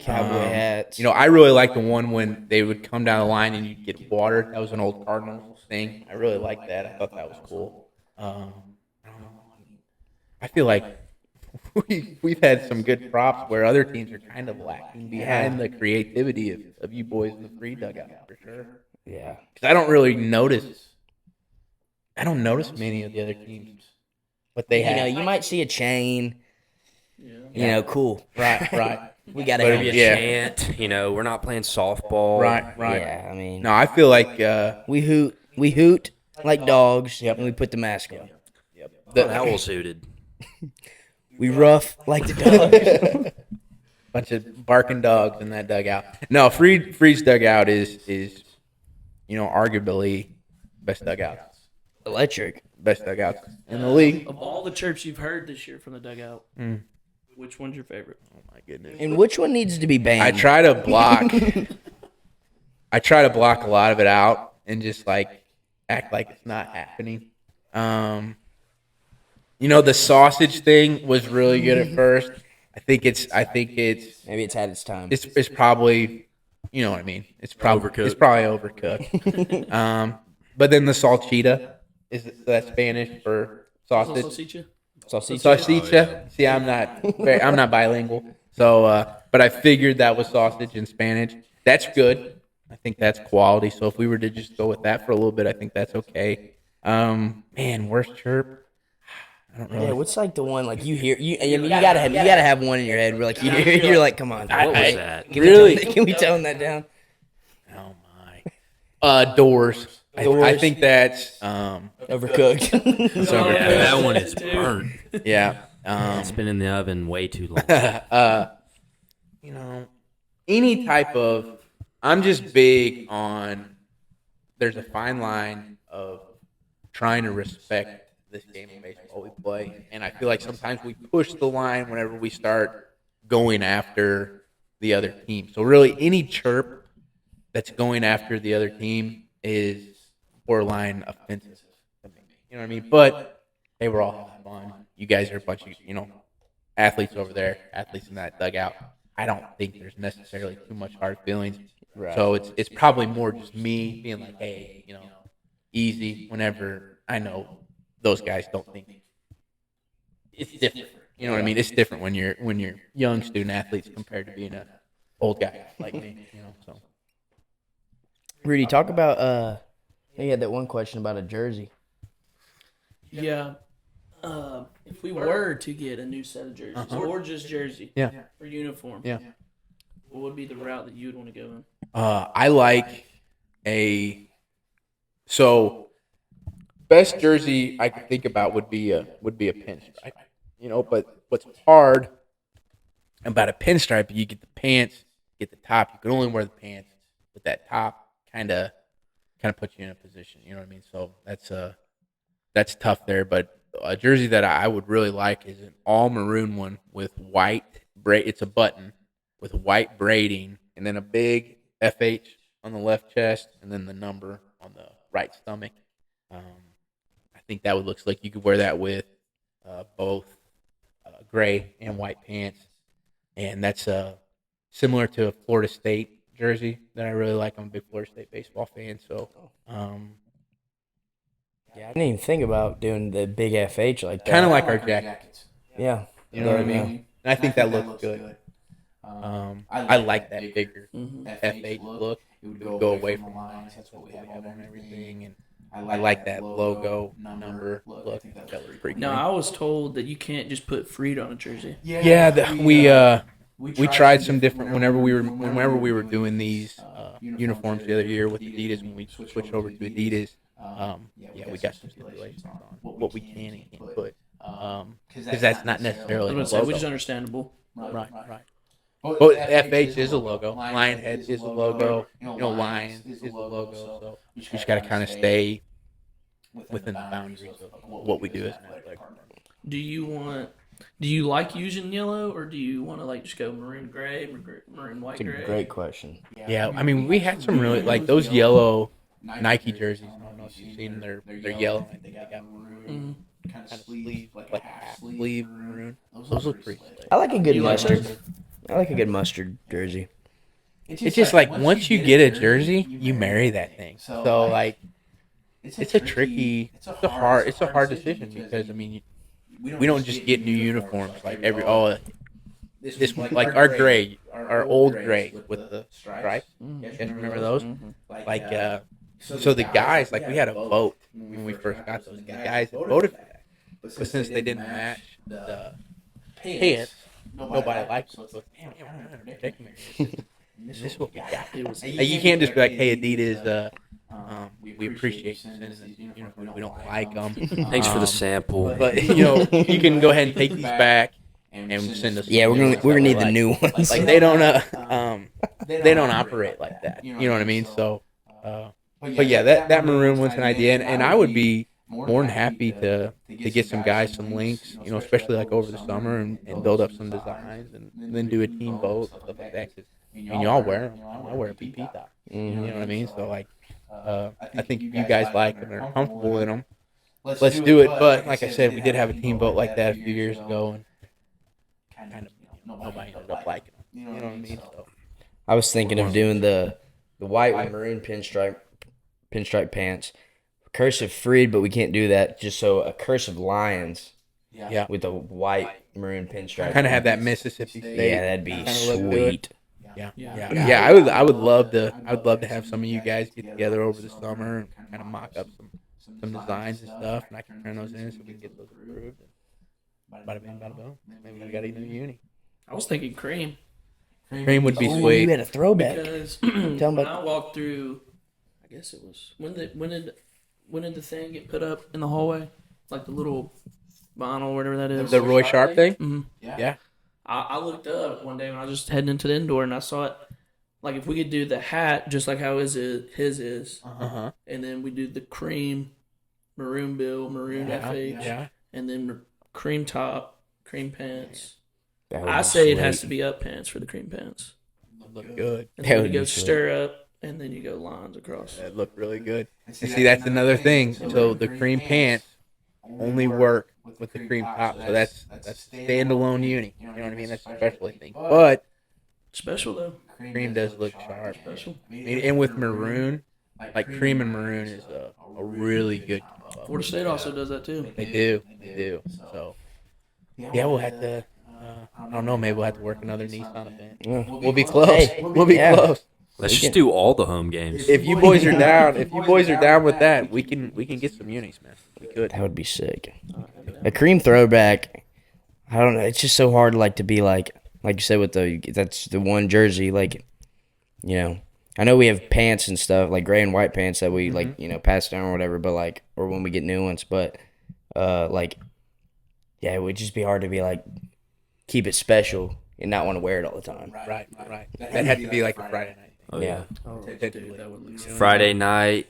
hats. I really like the one when they would come down the line and you'd get water. That was an old Cardinals thing. I really liked that. I thought that was cool. I don't know. I feel like we've had some good props where other teams are kind of lacking behind the creativity of you boys in the free dugout for sure. Yeah. Because I don't really notice. I don't notice many of the other teams, but they have. You might see a chain. Yeah. Cool. Right. We gotta But have Maybe a a Yeah. chant. We're not playing softball. Right. Yeah, I mean, No, I feel like we hoot like dogs, and we put the mask on. The owl suited. We rough like the dogs. bunch of barking dogs in that dugout. No, Freeze dugout is arguably best dugout Electric. in the league. Of all the chirps you've heard this year from the dugout, which one's your favorite? Oh my goodness. And which one needs to be banned? I try to block. I try to block a lot of it out and just act like it's not happening. The sausage thing was really good at first. I think it's Maybe it's had its time. it's probably, you know what I mean. It's probably overcooked. But then the salchita that's Spanish for sausage. Salchicha. See, I'm not bilingual. So, but I figured that was sausage in Spanish. That's good. I think that's quality. So if we were to just go with that for a little bit, I think that's okay. Worst chirp. I don't know. Yeah, what's like the one like you hear you gotta have one in your head where like you're like, come on. What was that? Can we tone that down? Oh my. Doors. Doors. I think that's Overcooked. it's overcooked. Yeah, that one is burnt. Yeah. It's been in the oven way too long. Any type of. I'm just big on. There's a fine line of trying to respect this game of baseball we play, and I feel like sometimes we push the line whenever we start going after the other team. So really, any chirp that's going after the other team is borderline offensive to me. You know what I mean? But hey, we're all having fun. You guys are a bunch of athletes over there, athletes in that dugout. I don't think there's necessarily too much hard feelings. Right. So it's probably more just me being like, hey, easy. Whenever I know those guys don't think it's different. You know what I mean? It's different when you're young student athletes compared to being an old guy like me. So Rudy, talk about you had that one question about a jersey. Yeah. If we were to get a new set of jerseys, or just jersey, or uniform, what would be the route that you would want to go in? I like best jersey I could think about would be a pinstripe. But what's hard about a pinstripe, you get the pants, get the top. You can only wear the pants, but that top kind of puts you in a position. You know what I mean? So that's tough there. But a jersey that I would really like is an all maroon one with white braid. It's a button with white braiding, and then a big FH on the left chest, and then the number on the right stomach. I think that would look like you could wear that with both gray and white pants, and that's similar to a Florida State jersey that I really like. I'm a big Florida State baseball fan, so Yeah, I didn't even think about doing the big FH like that. kind of like our jackets. Yeah. You know what I mean? and I think that looks good. I like that bigger FH look. It would go away from the lines. That's what we have on everything, and I like that logo number look. I think that looks pretty Now, good. I was told that you can't just put Freed on a jersey. We tried some different whenever we were doing these uniforms the other year with Adidas when we switched over to Adidas. We got some stipulations on what we can and can't put because that's not necessarily I was a gonna say, logo. which is understandable. Right. But FH is a logo. Lionhead is a logo. Lions is a logo. So you just got to kind of stay within the boundaries of what we do as an athletic department. Do you like using yellow, or do you want to like just go maroon gray, maroon white It's a gray? great question. Yeah, I mean, we had some really like those yellow Nike jerseys. I don't know if you've seen them. They're yellow. I think they got maroon kind of sleeve, like half sleeve maroon. Those look pretty slick. I like a good You like mustard. those? I like a good mustard jersey. It's just like once you get a jersey, you marry that thing. So like, it's a hard decision because I mean, we don't just get new uniforms like this like our old gray with the stripes. You guys remember those? Like so the guys like we had a vote when we first got those. The guys voted for that, but since they didn't match the pants, nobody liked them. So damn, we're not protecting them. This is what we got. You can't just be like, hey, Adidas, we appreciate you sending us these uniforms. We don't like them. Thanks for the sample. But you can go ahead and take these back and send us. Yeah, we're gonna need the new ones. Like they don't operate like that. You know what I mean? So, but yeah, that maroon one's an idea, and I would be more than happy to get some guys some links, especially like over the summer and build up some designs and then do a team vote stuff like that. And y'all wear them. I wear a PP top. You know what I mean? So like, I think if you guys like them and are comfortable in them, let's do it. But like I said, we did have a team vote like that a few years ago, and kind of nobody ended up liking them. You know what I mean? So I was thinking of doing the white with maroon pinstripe pants, cursive Freed, but we can't do that. Just so a cursive Lions, with the white maroon pinstripe. Kind of have that Mississippi State. Yeah, that'd be sweet. Yeah. I would love to have some of you guys get together over the summer and kind of mock up some designs and stuff, and I can turn those in so we can get those approved. Bada bing, bada boom. Maybe we got a new uni. I was thinking cream. Cream would be Ooh, sweet. you had a throwback. Because Tell 'em when about- I walked through, I guess it was when did the thing get put up in the hallway, like the little vinyl, whatever that is. The Roy Sharp thing. Mm-hmm. Yeah. I looked up one day when I was just heading into the indoor, and I saw it. Like if we could do the hat just like how his is, and then we do the cream, maroon bill, maroon FH, and then cream top, cream pants. I say it has to be up pants for the cream pants. Look good. And then you go stir up, and then you go lines across. That looked really good. And see, that's another thing. So the cream pants only work with the cream top. So that's standalone uni. You know what I mean? That's a special thing. But Special though. cream does look sharp. Special. And with maroon, like cream and maroon is a really good combo. Florida State also does that too. They do. So yeah, we'll have to. I don't know. Maybe we'll have to work another Nissan event. We'll be close. Hey, we'll be close. Let's just do all the home games. If you boys are down with that, we can get some unis, man. We could. That would be sick. A cream throwback. I don't know. It's just so hard, to be like you said with that's the one jersey. I know we have pants and stuff like gray and white pants that we pass down or whatever. But or when we get new ones, but it would just be hard to be keep it special and not want to wear it all the time. Right. That had to be like a Friday night. Oh, yeah. Dude, that would look so Friday night,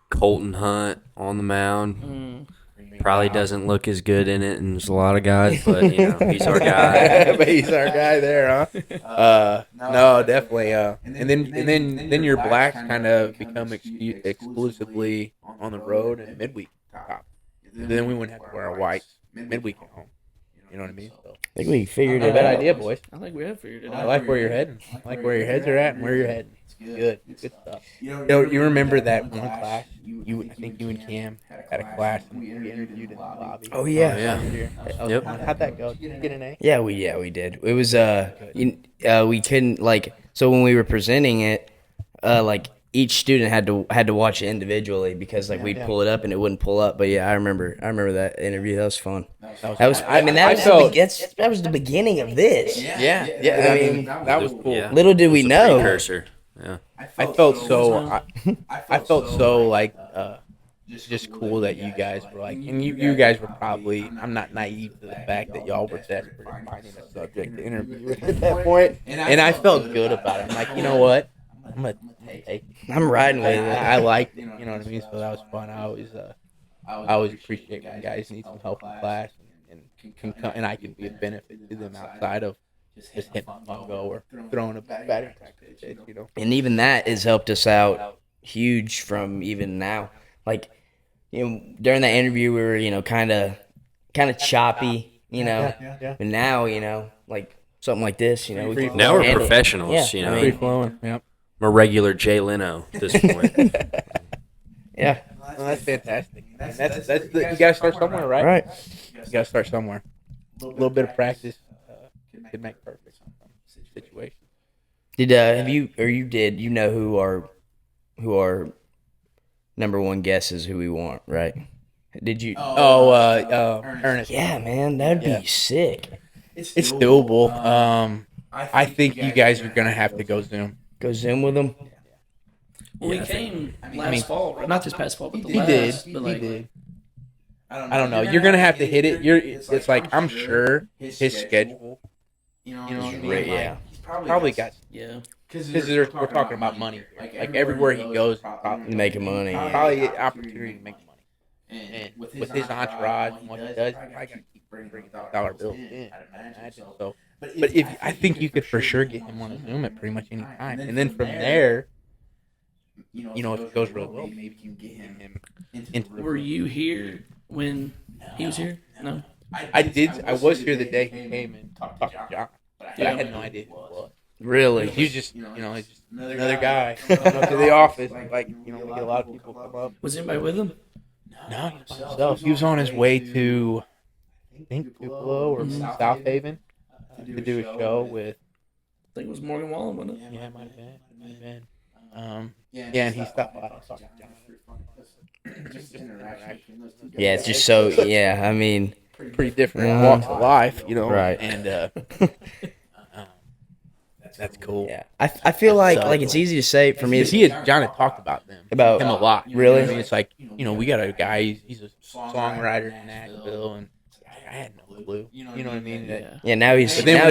Colton Hunt on the mound. Probably doesn't look as good in it as a lot of guys, but he's our guy. But he's our guy there, huh? No, definitely. And then your blacks kind of become exclusively on the road and midweek top. Then we wouldn't have to wear our whites midweek at home. You know what I mean? So, I think we figured not a it bad out. idea, boys. I think we have figured it I out. like where you're heading. I like where your heads are at and where you're heading. It's good. Good stuff. You remember that one class? I think you and Cam had a class and we interviewed in the lobby. Oh yeah. Oh, yeah. That was Yep. fun. How'd that go? Did you get an A? Yeah, we did. It was we couldn't so when we were presenting it, like each student had to watch it individually because we'd pull it up and it wouldn't pull up. But yeah, I remember that interview. That was fun. That was that was the beginning of this. Yeah. I mean, that was cool. Yeah. Little did we It's a know. precursor. Yeah. I felt so just cool that you guys were like, and you guys were probably, I'm not naive to the fact that y'all were desperate finding a subject to interview with at that point, and I felt good about it. I'm like, you know what, I'm gonna take it. I'm riding with it. I liked it, you know what I mean? So that was fun. I always appreciate when guys need some help in class and can come, and I can be a benefit to them outside of just hitting a fungo or throwing a batting practice, you know. And even that has helped us out huge from even now. During that interview, we were, kind of choppy, Yeah. But now, something like this, we can Now we're handle it. professionals. Yeah, You know, I Free mean, flowing. Yep. I'm a regular Jay Leno at this point. Yeah. Well, that's fantastic. And that's you gotta start somewhere, right? Right. You gotta start somewhere. A little bit of practice could make perfect situation. You know who our number one guess is who we want, right? Did you? Ernest. Yeah, man, that'd be sick. It's doable. I think you guys are gonna have to go Zoom. Go Zoom with them. Well, we came last fall, not this past fall, but the last. He But did. I don't know. You're gonna have to hit it. It's like I'm sure his schedule. You know what I mean? Right, yeah. He's probably got. yeah. Because we're talking about money. Like everywhere he goes, probably Making money. Yeah. probably get opportunity to make money. And with his entourage and what he does, I got to keep bringing dollar bills in. I imagine so. But I think you could for sure get him on a Zoom at pretty much any time, and then from there, if it goes really well, maybe you can get him into the. Were you here when he was here? No. I did. I was here the day he came and talked to John, but I had no idea who he was. Really? He was just, he's just another guy coming up to the office. We get a lot of people come up. Was anybody with him? No, he was by himself. He was on his way to, I think, Tupelo or South Haven to do a show with. I think it was Morgan Wallen, wasn't it? Yeah, it might have been. And he stopped by. Yeah, it's just so. Yeah, I mean, pretty different walks of life, Right. And that's cool. yeah. I feel like it's easy to say for me. John had talked about them. About him a lot. Really? I mean, it's like, we got a guy, he's a songwriter in Nashville, and I had no clue. You know what I mean? Yeah. Yeah, now he's. But then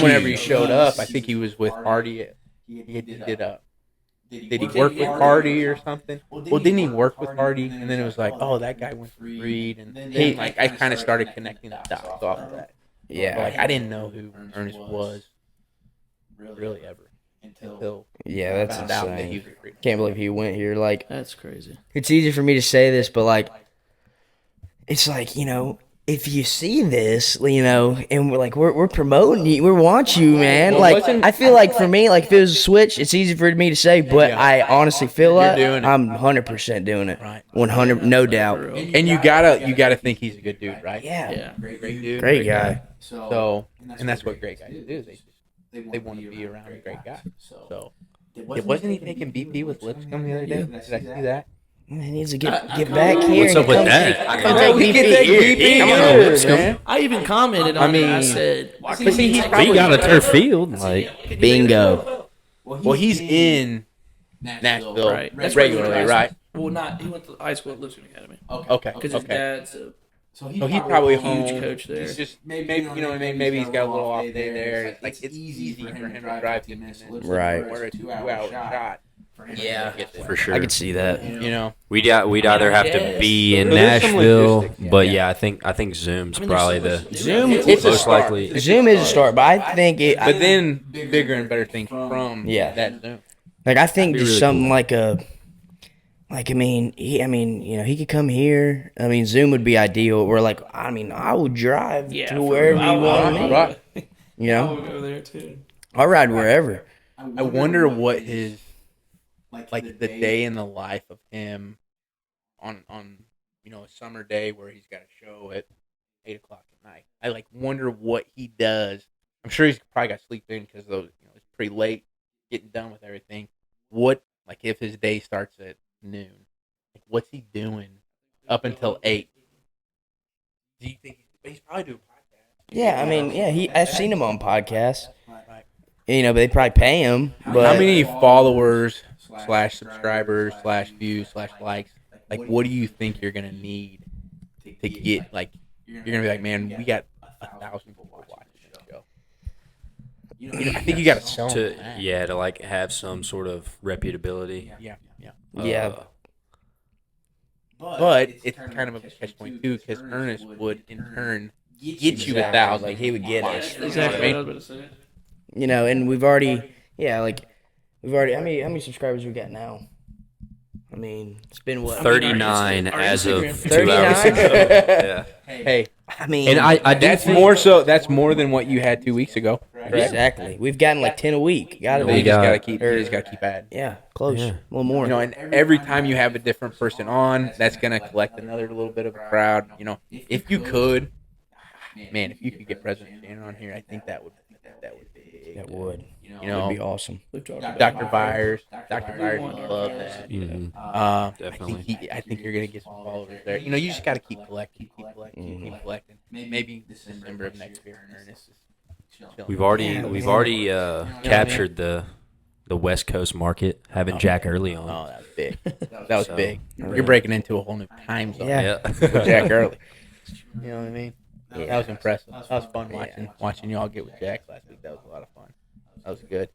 whenever he huge. showed up, I think he was with Hardy. Did he work with Hardy or something? Well, didn't he work with Hardy? And then it was like, oh, that guy went to Reed, and I kind of started connecting the dots off of that. Yeah. I didn't know who Ernest was really ever until Yeah, that's found out that he insane. was a freak. Can't believe he went here. That's crazy. It's easy for me to say this, but it's if you see this, and we're promoting you, we want you, man. I feel like for me, if it was a switch, it's easy for me to say, but I honestly feel like doing it. I'm 100% doing it. Right. 100, no doubt. And you gotta think he's a good dude, right? Yeah. Yeah. Great dude. Great guy. So, and that's what great guys do. They want to be around a great guy. So, wasn't he taking BP with Lipscomb the other day? Did I see that? He needs to get back here. What's up with that? Come take We can BP take here. BP Come here, on. man. I even commented on it. I mean, said, why but can't see, you he's take probably We got a turf field. Bingo. Well, he's in Nashville Right. That's where he went to regularly, high right? school. Well, he went to high school at Lipscomb Academy. Okay. Because his dad's a So he's probably huge home. coach there. He's just maybe maybe he's got a little off day there. It's easy for him to drive 15 minutes. Right. Or a 2-hour shot. Yeah, For sure. I could see that. We'd either have to be in So there's some Nashville, logistics, but yeah, I think Zoom's probably the Zoom, It's a most start. likely. Zoom is a start, but I think But then bigger and better things from Yeah. that Zoom. I think That'd be just really something cool. like Like, he could come here. I mean, Zoom would be ideal. We're like, I would drive Yeah, to for wherever real. you want me. Right. You I know, would go there too. I'll ride wherever. I wonder what his like the day in the life of him on a summer day where he's got a show at 8 o'clock at night. I like wonder what he does. I'm sure he's probably got sleep in because those it's pretty late getting done with everything. What like if his day starts at noon? Like what's he doing up until 8? Do you think he's probably doing podcasts? Yeah, I've seen him on podcasts. Right. But they probably pay him. But How many followers / subscribers / views / likes? Like, what do you think you're gonna need to get? Like, you're gonna be like, man, we got 1,000 people watching this show. I think you got to sell them that. to like have some sort of reputability. Yeah. Yeah. But it's kind of a catch-22 because Ernest would in turn get you 1,000. Like he would get us. Exactly what I was about to say. And we've already, how many subscribers we got now? I mean, it's been what? 39 Our as of Instagram- 2 hours 39? ago. Yeah. Hey, I mean, And I do that's think more so. That's more than what you had 2 weeks ago. Correct? exactly. We've gotten like 10 a week. Gotta We You be. just got- gotta keep. You just gotta keep adding. Yeah, close. Yeah. A little more. And every time you have a different person on, that's gonna collect another little bit of a crowd. If you could, man, if you could get President Shannon on here, I think that would be big. That would. That'd be awesome. We've talked about Dr. it. Byers would love that. Mhm. Definitely. I think you're gonna get some followers there. You just got to keep collecting. Maybe December of next year, Ernest is chilling. We've already captured the West Coast market, having Jack Early on. Oh, that was big. That was So, big. yeah. You're breaking into a whole new time zone. Yeah. With Jack Early. You know what I mean? Yeah. That was impressive. That was fun watching y'all get with Jack last week. That was a lot of fun. That was good.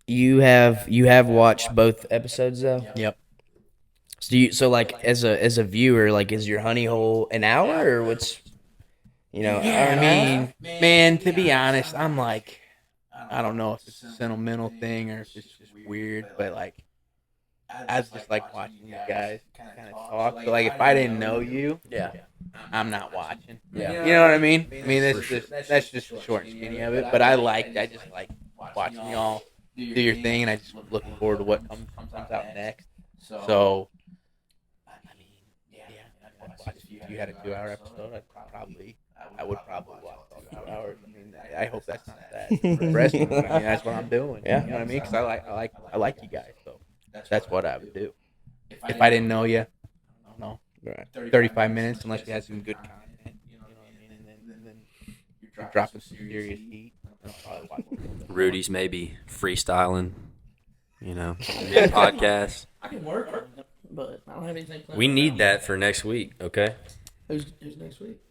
You have watched both episodes though. Yep. So like as a viewer, like is your honey hole an hour or what's hour and a half? Man, to be honest, I'm like, I don't know if it's a sentimental thing or if it's just weird, but like, I just like watching you guys kind of talk. So like, if I didn't know you, I'm not watching. Yeah. You know what I mean? I mean, that's just the short and skinny of it. But I just like watching y'all do your thing, and I just looking forward to what comes out next. So, I mean, I'd watch if you had a 2-hour episode, I would probably watch 2 hours. I mean, I hope that's not that depressing. I mean, that's what I'm doing. Yeah. You know what I mean? Because I like you guys. So that's what I would do. If I didn't know you, I don't know. Right. 35 minutes, unless you had some good content. You know what I mean? And then you're dropping some serious heat. I'll probably watch it. Rudy's maybe freestyling, podcast. I can work on it, but I don't have anything planned. We need that for next week, okay? Who's next week?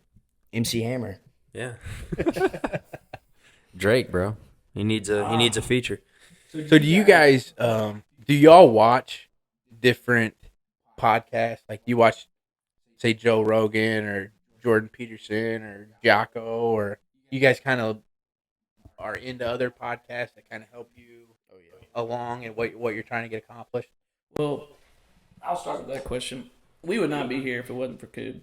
MC Hammer. Yeah. Drake, bro. He needs a feature. So do you guys, do y'all watch different podcasts? Like you watch, say, Joe Rogan or Jordan Peterson or Jocko, or you guys kind of are into other podcasts that kind of help you along and what you're trying to get accomplished? Well, I'll start with that question. We would not be here if it wasn't for Coob.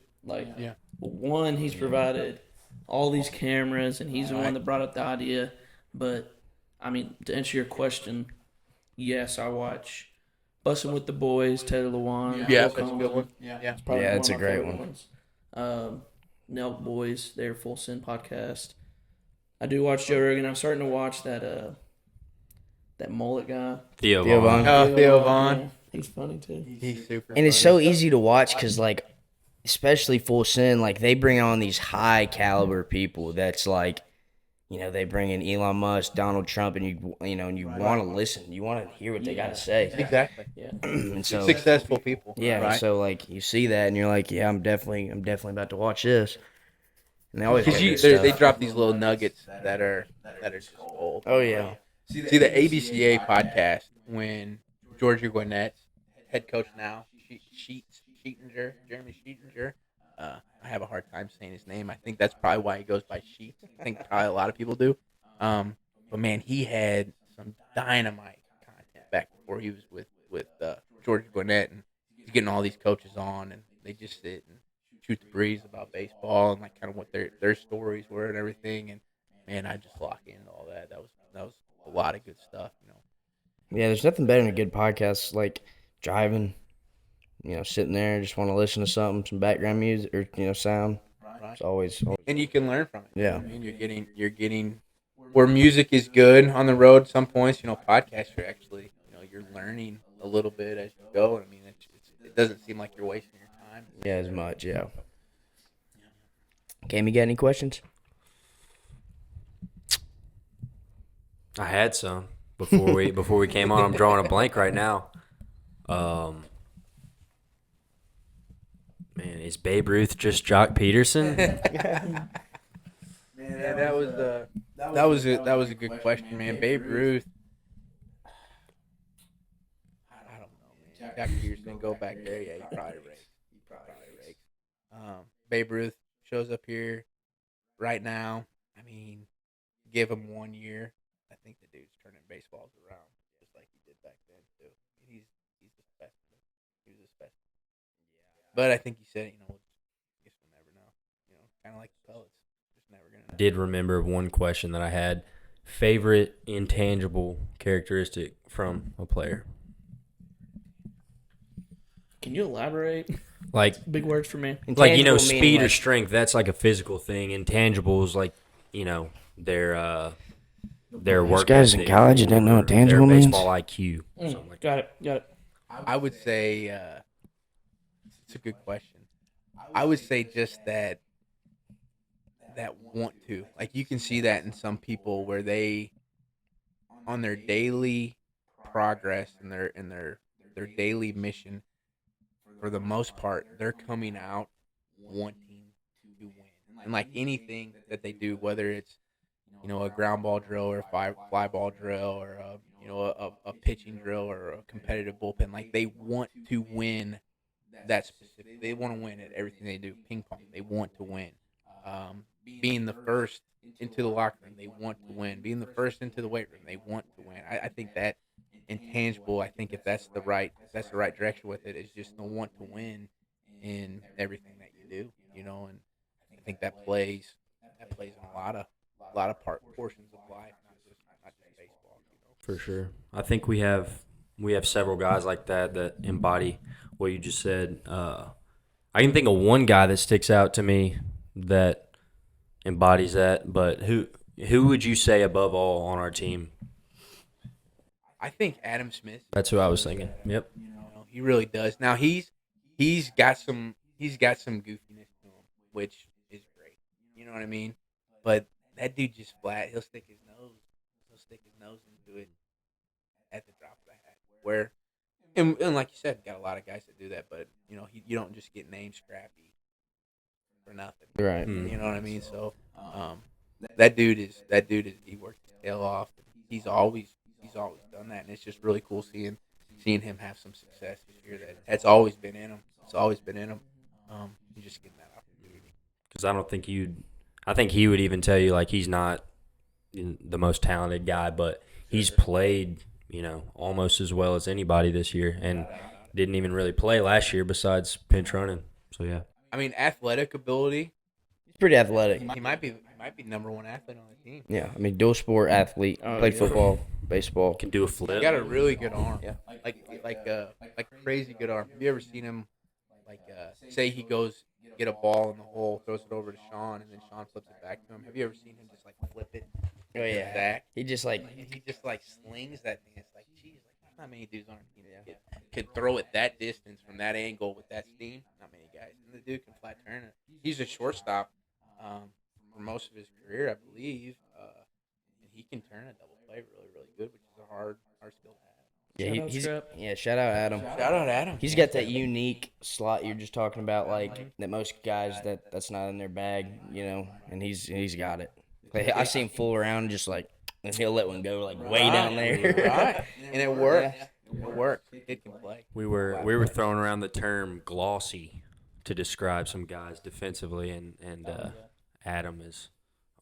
Yeah. One, he's provided all these cameras, and he's the one that brought up the idea. But, I mean, to answer your question, yes, I watch Bussin' with the Boys, Taylor Lewan. Yeah, Will that's a good one. Collins. Yeah. Probably Yeah, one it's of a my great favorite ones. Nelk Boys, their Full Send podcast. I do watch Joe Rogan. I'm starting to watch that mullet guy. Theo Theo Vaughn. Vaughn. Theo Vaughn. Yeah, he's funny too. He's super. And it's so easy to watch because, like, especially Full Send, like, they bring on these high caliber people that's like, they bring in Elon Musk, Donald Trump, and you want to listen. You want to hear what they got to say. Exactly. Yeah. And so, Successful people. yeah, Right? so, like, you see that and you're like, yeah, I'm definitely about to watch this. And they always got Because good they stuff. drop these little nuggets that are just gold. Oh, yeah. See the ABCA podcast when Georgia Gwinnett's head coach now, Jeremy Sheetinger. I have a hard time saying his name. I think that's probably why he goes by Sheets. I think probably a lot of people do. But man, he had some dynamite content back before he was with George Gwinnett, and he's getting all these coaches on, and they just sit and shoot the breeze about baseball and like kind of what their stories were and everything. And man, I just lock into all that. That was a lot of good stuff. Yeah, there's nothing better than a good podcast, like driving, sitting there, just want to listen to something, some background music or, sound. Right. It's always And you can learn from it. Yeah. I mean, you're getting where music is good on the road. Some points, podcasts are actually, you're learning a little bit as you go. I mean, it doesn't seem like you're wasting your time. Yeah, as much, yeah. Cam, you got any questions? I had some before we came on. I'm drawing a blank right now. Man, is Babe Ruth just Jock Peterson? Man, that was a good question, man. Babe Ruth. I don't know, man. Jack Peterson, go back there. Yeah, he probably rakes. Babe Ruth shows up here right now. I mean, give him 1 year. I think the dude's turning baseballs around just like he did back then too. He's the specimen. He was a specimen. But I think he said, I guess we'll never know. Kind of like the Pellets, just never gonna know. Did remember one question that I had. Favorite intangible characteristic from a player? Can you elaborate? Like Big words for me. like Intangible speed meaning, or like, strength. That's like a physical thing. Intangibles, like their work. guys in ethic college that don't know what or tangible their means? baseball IQ. Something like that. Got it. I would say it's a good question. I would say just that want to. Like you can see that in some people where they on their daily progress and their daily mission, for the most part, they're coming out wanting to win. And like anything that they do, whether it's a ground ball drill or a fly ball drill or a pitching drill or a competitive bullpen, like they want to win that specific. They want to win at everything they do. Ping pong, they want to win. Being the first into the locker room, they want to win. Being the first into the weight room, they want to win. I think that intangible. I think if that's the right direction with it, is just the want to win in everything that you do. And I think that plays in a lot of portions of life, not just baseball. For sure. I think we have several guys like that embody what you just said. I can think of one guy that sticks out to me that embodies that, but who would you say above all on our team? I think Adam Smith. That's who I was thinking. Yep. He really does. Now he's got some goofiness to him, which is great. You know what I mean? But that dude just flat. He'll stick his nose into it at the drop of a hat. Where, and like you said, got a lot of guys that do that. But you don't just get name scrappy for nothing. Right. You know what I mean? So, that dude is he worked his tail off. He's always done that, and it's just really cool seeing him have some success this year. That's always been in him. It's always been in him. He's just getting that opportunity. Because I think he would even tell you like he's not the most talented guy, but he's played almost as well as anybody this year, and didn't even really play last year besides pinch running. So yeah. I mean, athletic ability. He's pretty athletic. He might be number one athlete on the team. Yeah, I mean, dual sport athlete. Played football, baseball. Can do a flip. He got a really good arm. Yeah. Like crazy good arm. Have you ever seen him? Say he goes get a ball in the hole, throws it over to Sean, and then Sean flips it back to him. Have you ever seen him just flip it? Oh yeah. Zach? He just He just slings that thing. It's like, geez, there's not many dudes on our team that could throw it that distance from that angle with that steam. Not many guys. And the dude can flat turn it. He's a shortstop for most of his career, I believe, and he can turn a double play really, really good, which is a hard skill to have. Yeah, shout out Adam. Shout out Adam. He's got that unique slot you're just talking about, like that most guys that's not in their bag, and he's got it. Like, I see him fool around and he'll let one go way down there. Right, and it works. It works. It can play. We were throwing around the term glossy to describe some guys defensively, and Adam is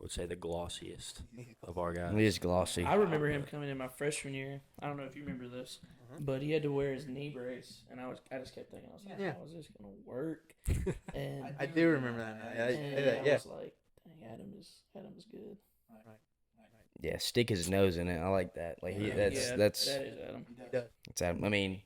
would say the glossiest of our guys. He is glossy. I remember him coming in my freshman year. I don't know if you remember this, but he had to wear his knee brace, and I just kept thinking, I was like, how is this gonna work? And I do remember that. I was like, dang, Adam is good. Yeah, stick his nose in it. I like that. Like That is Adam. That's Adam. I mean,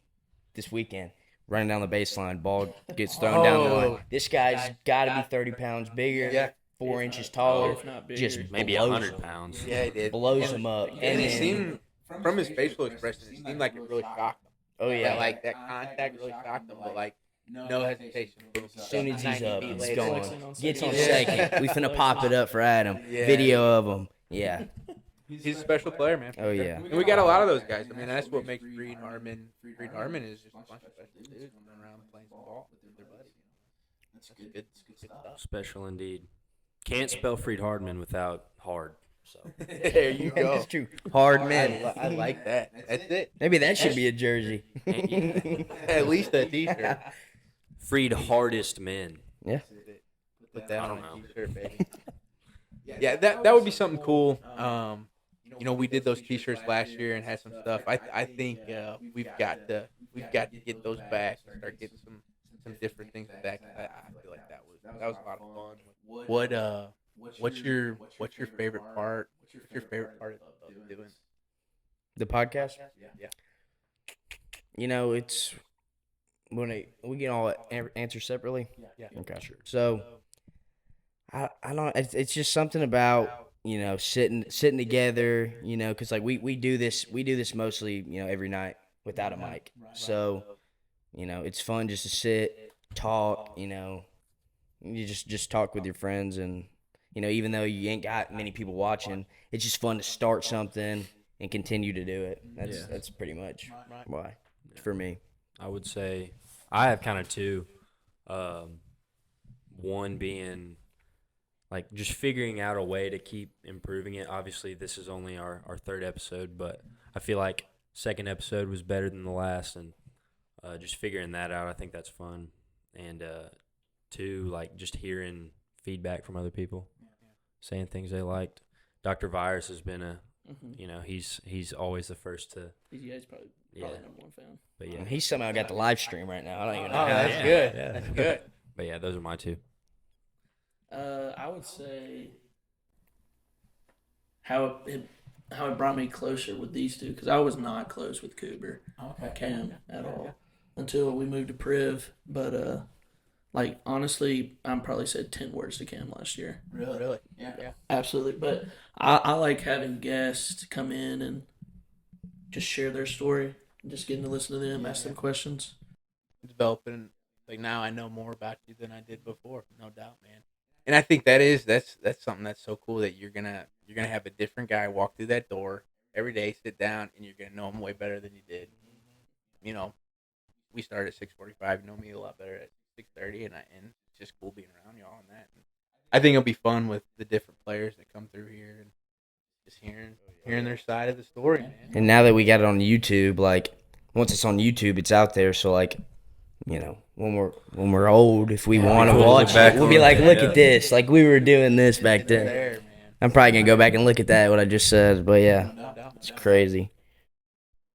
this weekend, running down the baseline, ball gets thrown down the line. This guy's got to be 30 pounds bigger, 4 inches taller, if not bigger. just Maybe blows 100 him. pounds. Yeah, he did. Blows him up. And it then- seemed, from his facial expression, it seemed like it really shocked him. Oh yeah, Like that contact really shocked him, but like no hesitation. as soon as he's up, he's Flexing going. on Gets on second. second. We finna pop it up for Adam. Yeah. Video of him. Yeah. He's a special player, man. Oh yeah. And we got a lot of those guys. I mean, that's what makes Freed Harmon. Freed Harmon is just a bunch of special dudes running around playing some ball with their buddies. That's good stuff. Special indeed. Can't spell Freed Hardman without hard. So There you go. That's true. Hard man. I like that. That's it. Maybe that should be a jersey. At least a t-shirt. Freed hardest men. Yeah. Put that I on don't a know. t-shirt, baby. Yeah, that would be something cool. We did those t-shirts last year and had some stuff. I think we've got to get those back and start getting some different things back. I feel like that was a lot of fun. What's your favorite part? What's your favorite part of doing The podcast? Yeah. It's when we can all answer separately. Yeah. Okay. Sure. So I don't. It's just something about sitting together. Because like we do this mostly every night without a mic. So it's fun just to sit, talk. You just talk with your friends, and even though you ain't got many people watching, it's just fun to start something and continue to do it. That's pretty much why for me. I would say I have kind of two. One being like just figuring out a way to keep improving it. Obviously, this is only our third episode, but I feel like second episode was better than the last, and just figuring that out, I think that's fun. And two, like just hearing feedback from other people, saying things they liked. Dr. Virus has been he's always the first to. He's probably number one fan. But yeah, He's somehow got the live stream right now. I don't even know. Oh, how. that's good. Yeah. That's good. But yeah, those are my two. I would say how it brought me closer with these two, because I was not close with Cooper or Cam at all until we moved to Priv. But like honestly, I probably said 10 words to Cam last year. Really? Yeah. Absolutely. But I like having guests come in and just share their story, just getting to listen to them, ask them questions. Developing, like, now I know more about you than I did before, no doubt, man. And I think that's something that's so cool, that you're gonna have a different guy walk through that door every day, sit down, and you're gonna know him way better than you did. We started at 6:45. You know me a lot better at 6:30, and it's just cool being around y'all and that. And I think it'll be fun with the different players that come through here and just hearing their side of the story, man. And now that we got it on YouTube, like once it's on YouTube, it's out there. So like, when we're old, if we want to we'll watch look back it, we'll on be it, like, look yeah. at this. Like we were doing this back then. There, man. I'm probably gonna go back and look at that, what I just said. But yeah, No doubt. it's crazy.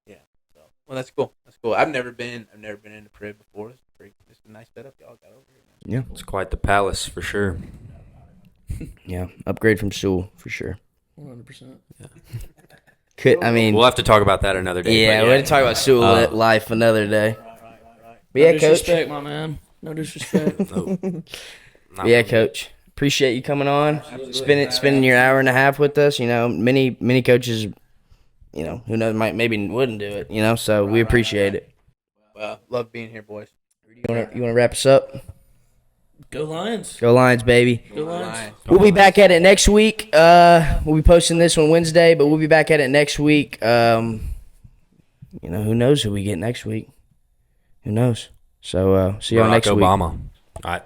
Yeah. So, well, that's cool. That's cool. I've never been into Priv before. It's a nice setup y'all got over here, man. Yeah, It's quite the palace for sure. yeah. Upgrade from Sewell for sure. 100%. We'll have to talk about that another day. Yeah, but we're gonna talk about Sewell life another day. But No yeah, coach. disrespect, my man. No disrespect. Not Yeah, really. coach. Appreciate you coming on, spending your hour and a half with us. Many coaches, who knows, maybe wouldn't do it. So we appreciate it. Well, love being here, boys. You wanna wrap us up? Go Lions. Go Lions, baby. Go Lions. We'll be back at it next week. We'll be posting this one Wednesday, but we'll be back at it next week. Who knows who we get next week? Who knows? So see y'all Barack next week. Obama. I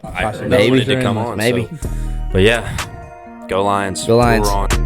Maybe. wanted to come on. Maybe. So. But yeah, go Lions. Go Lions. We're on.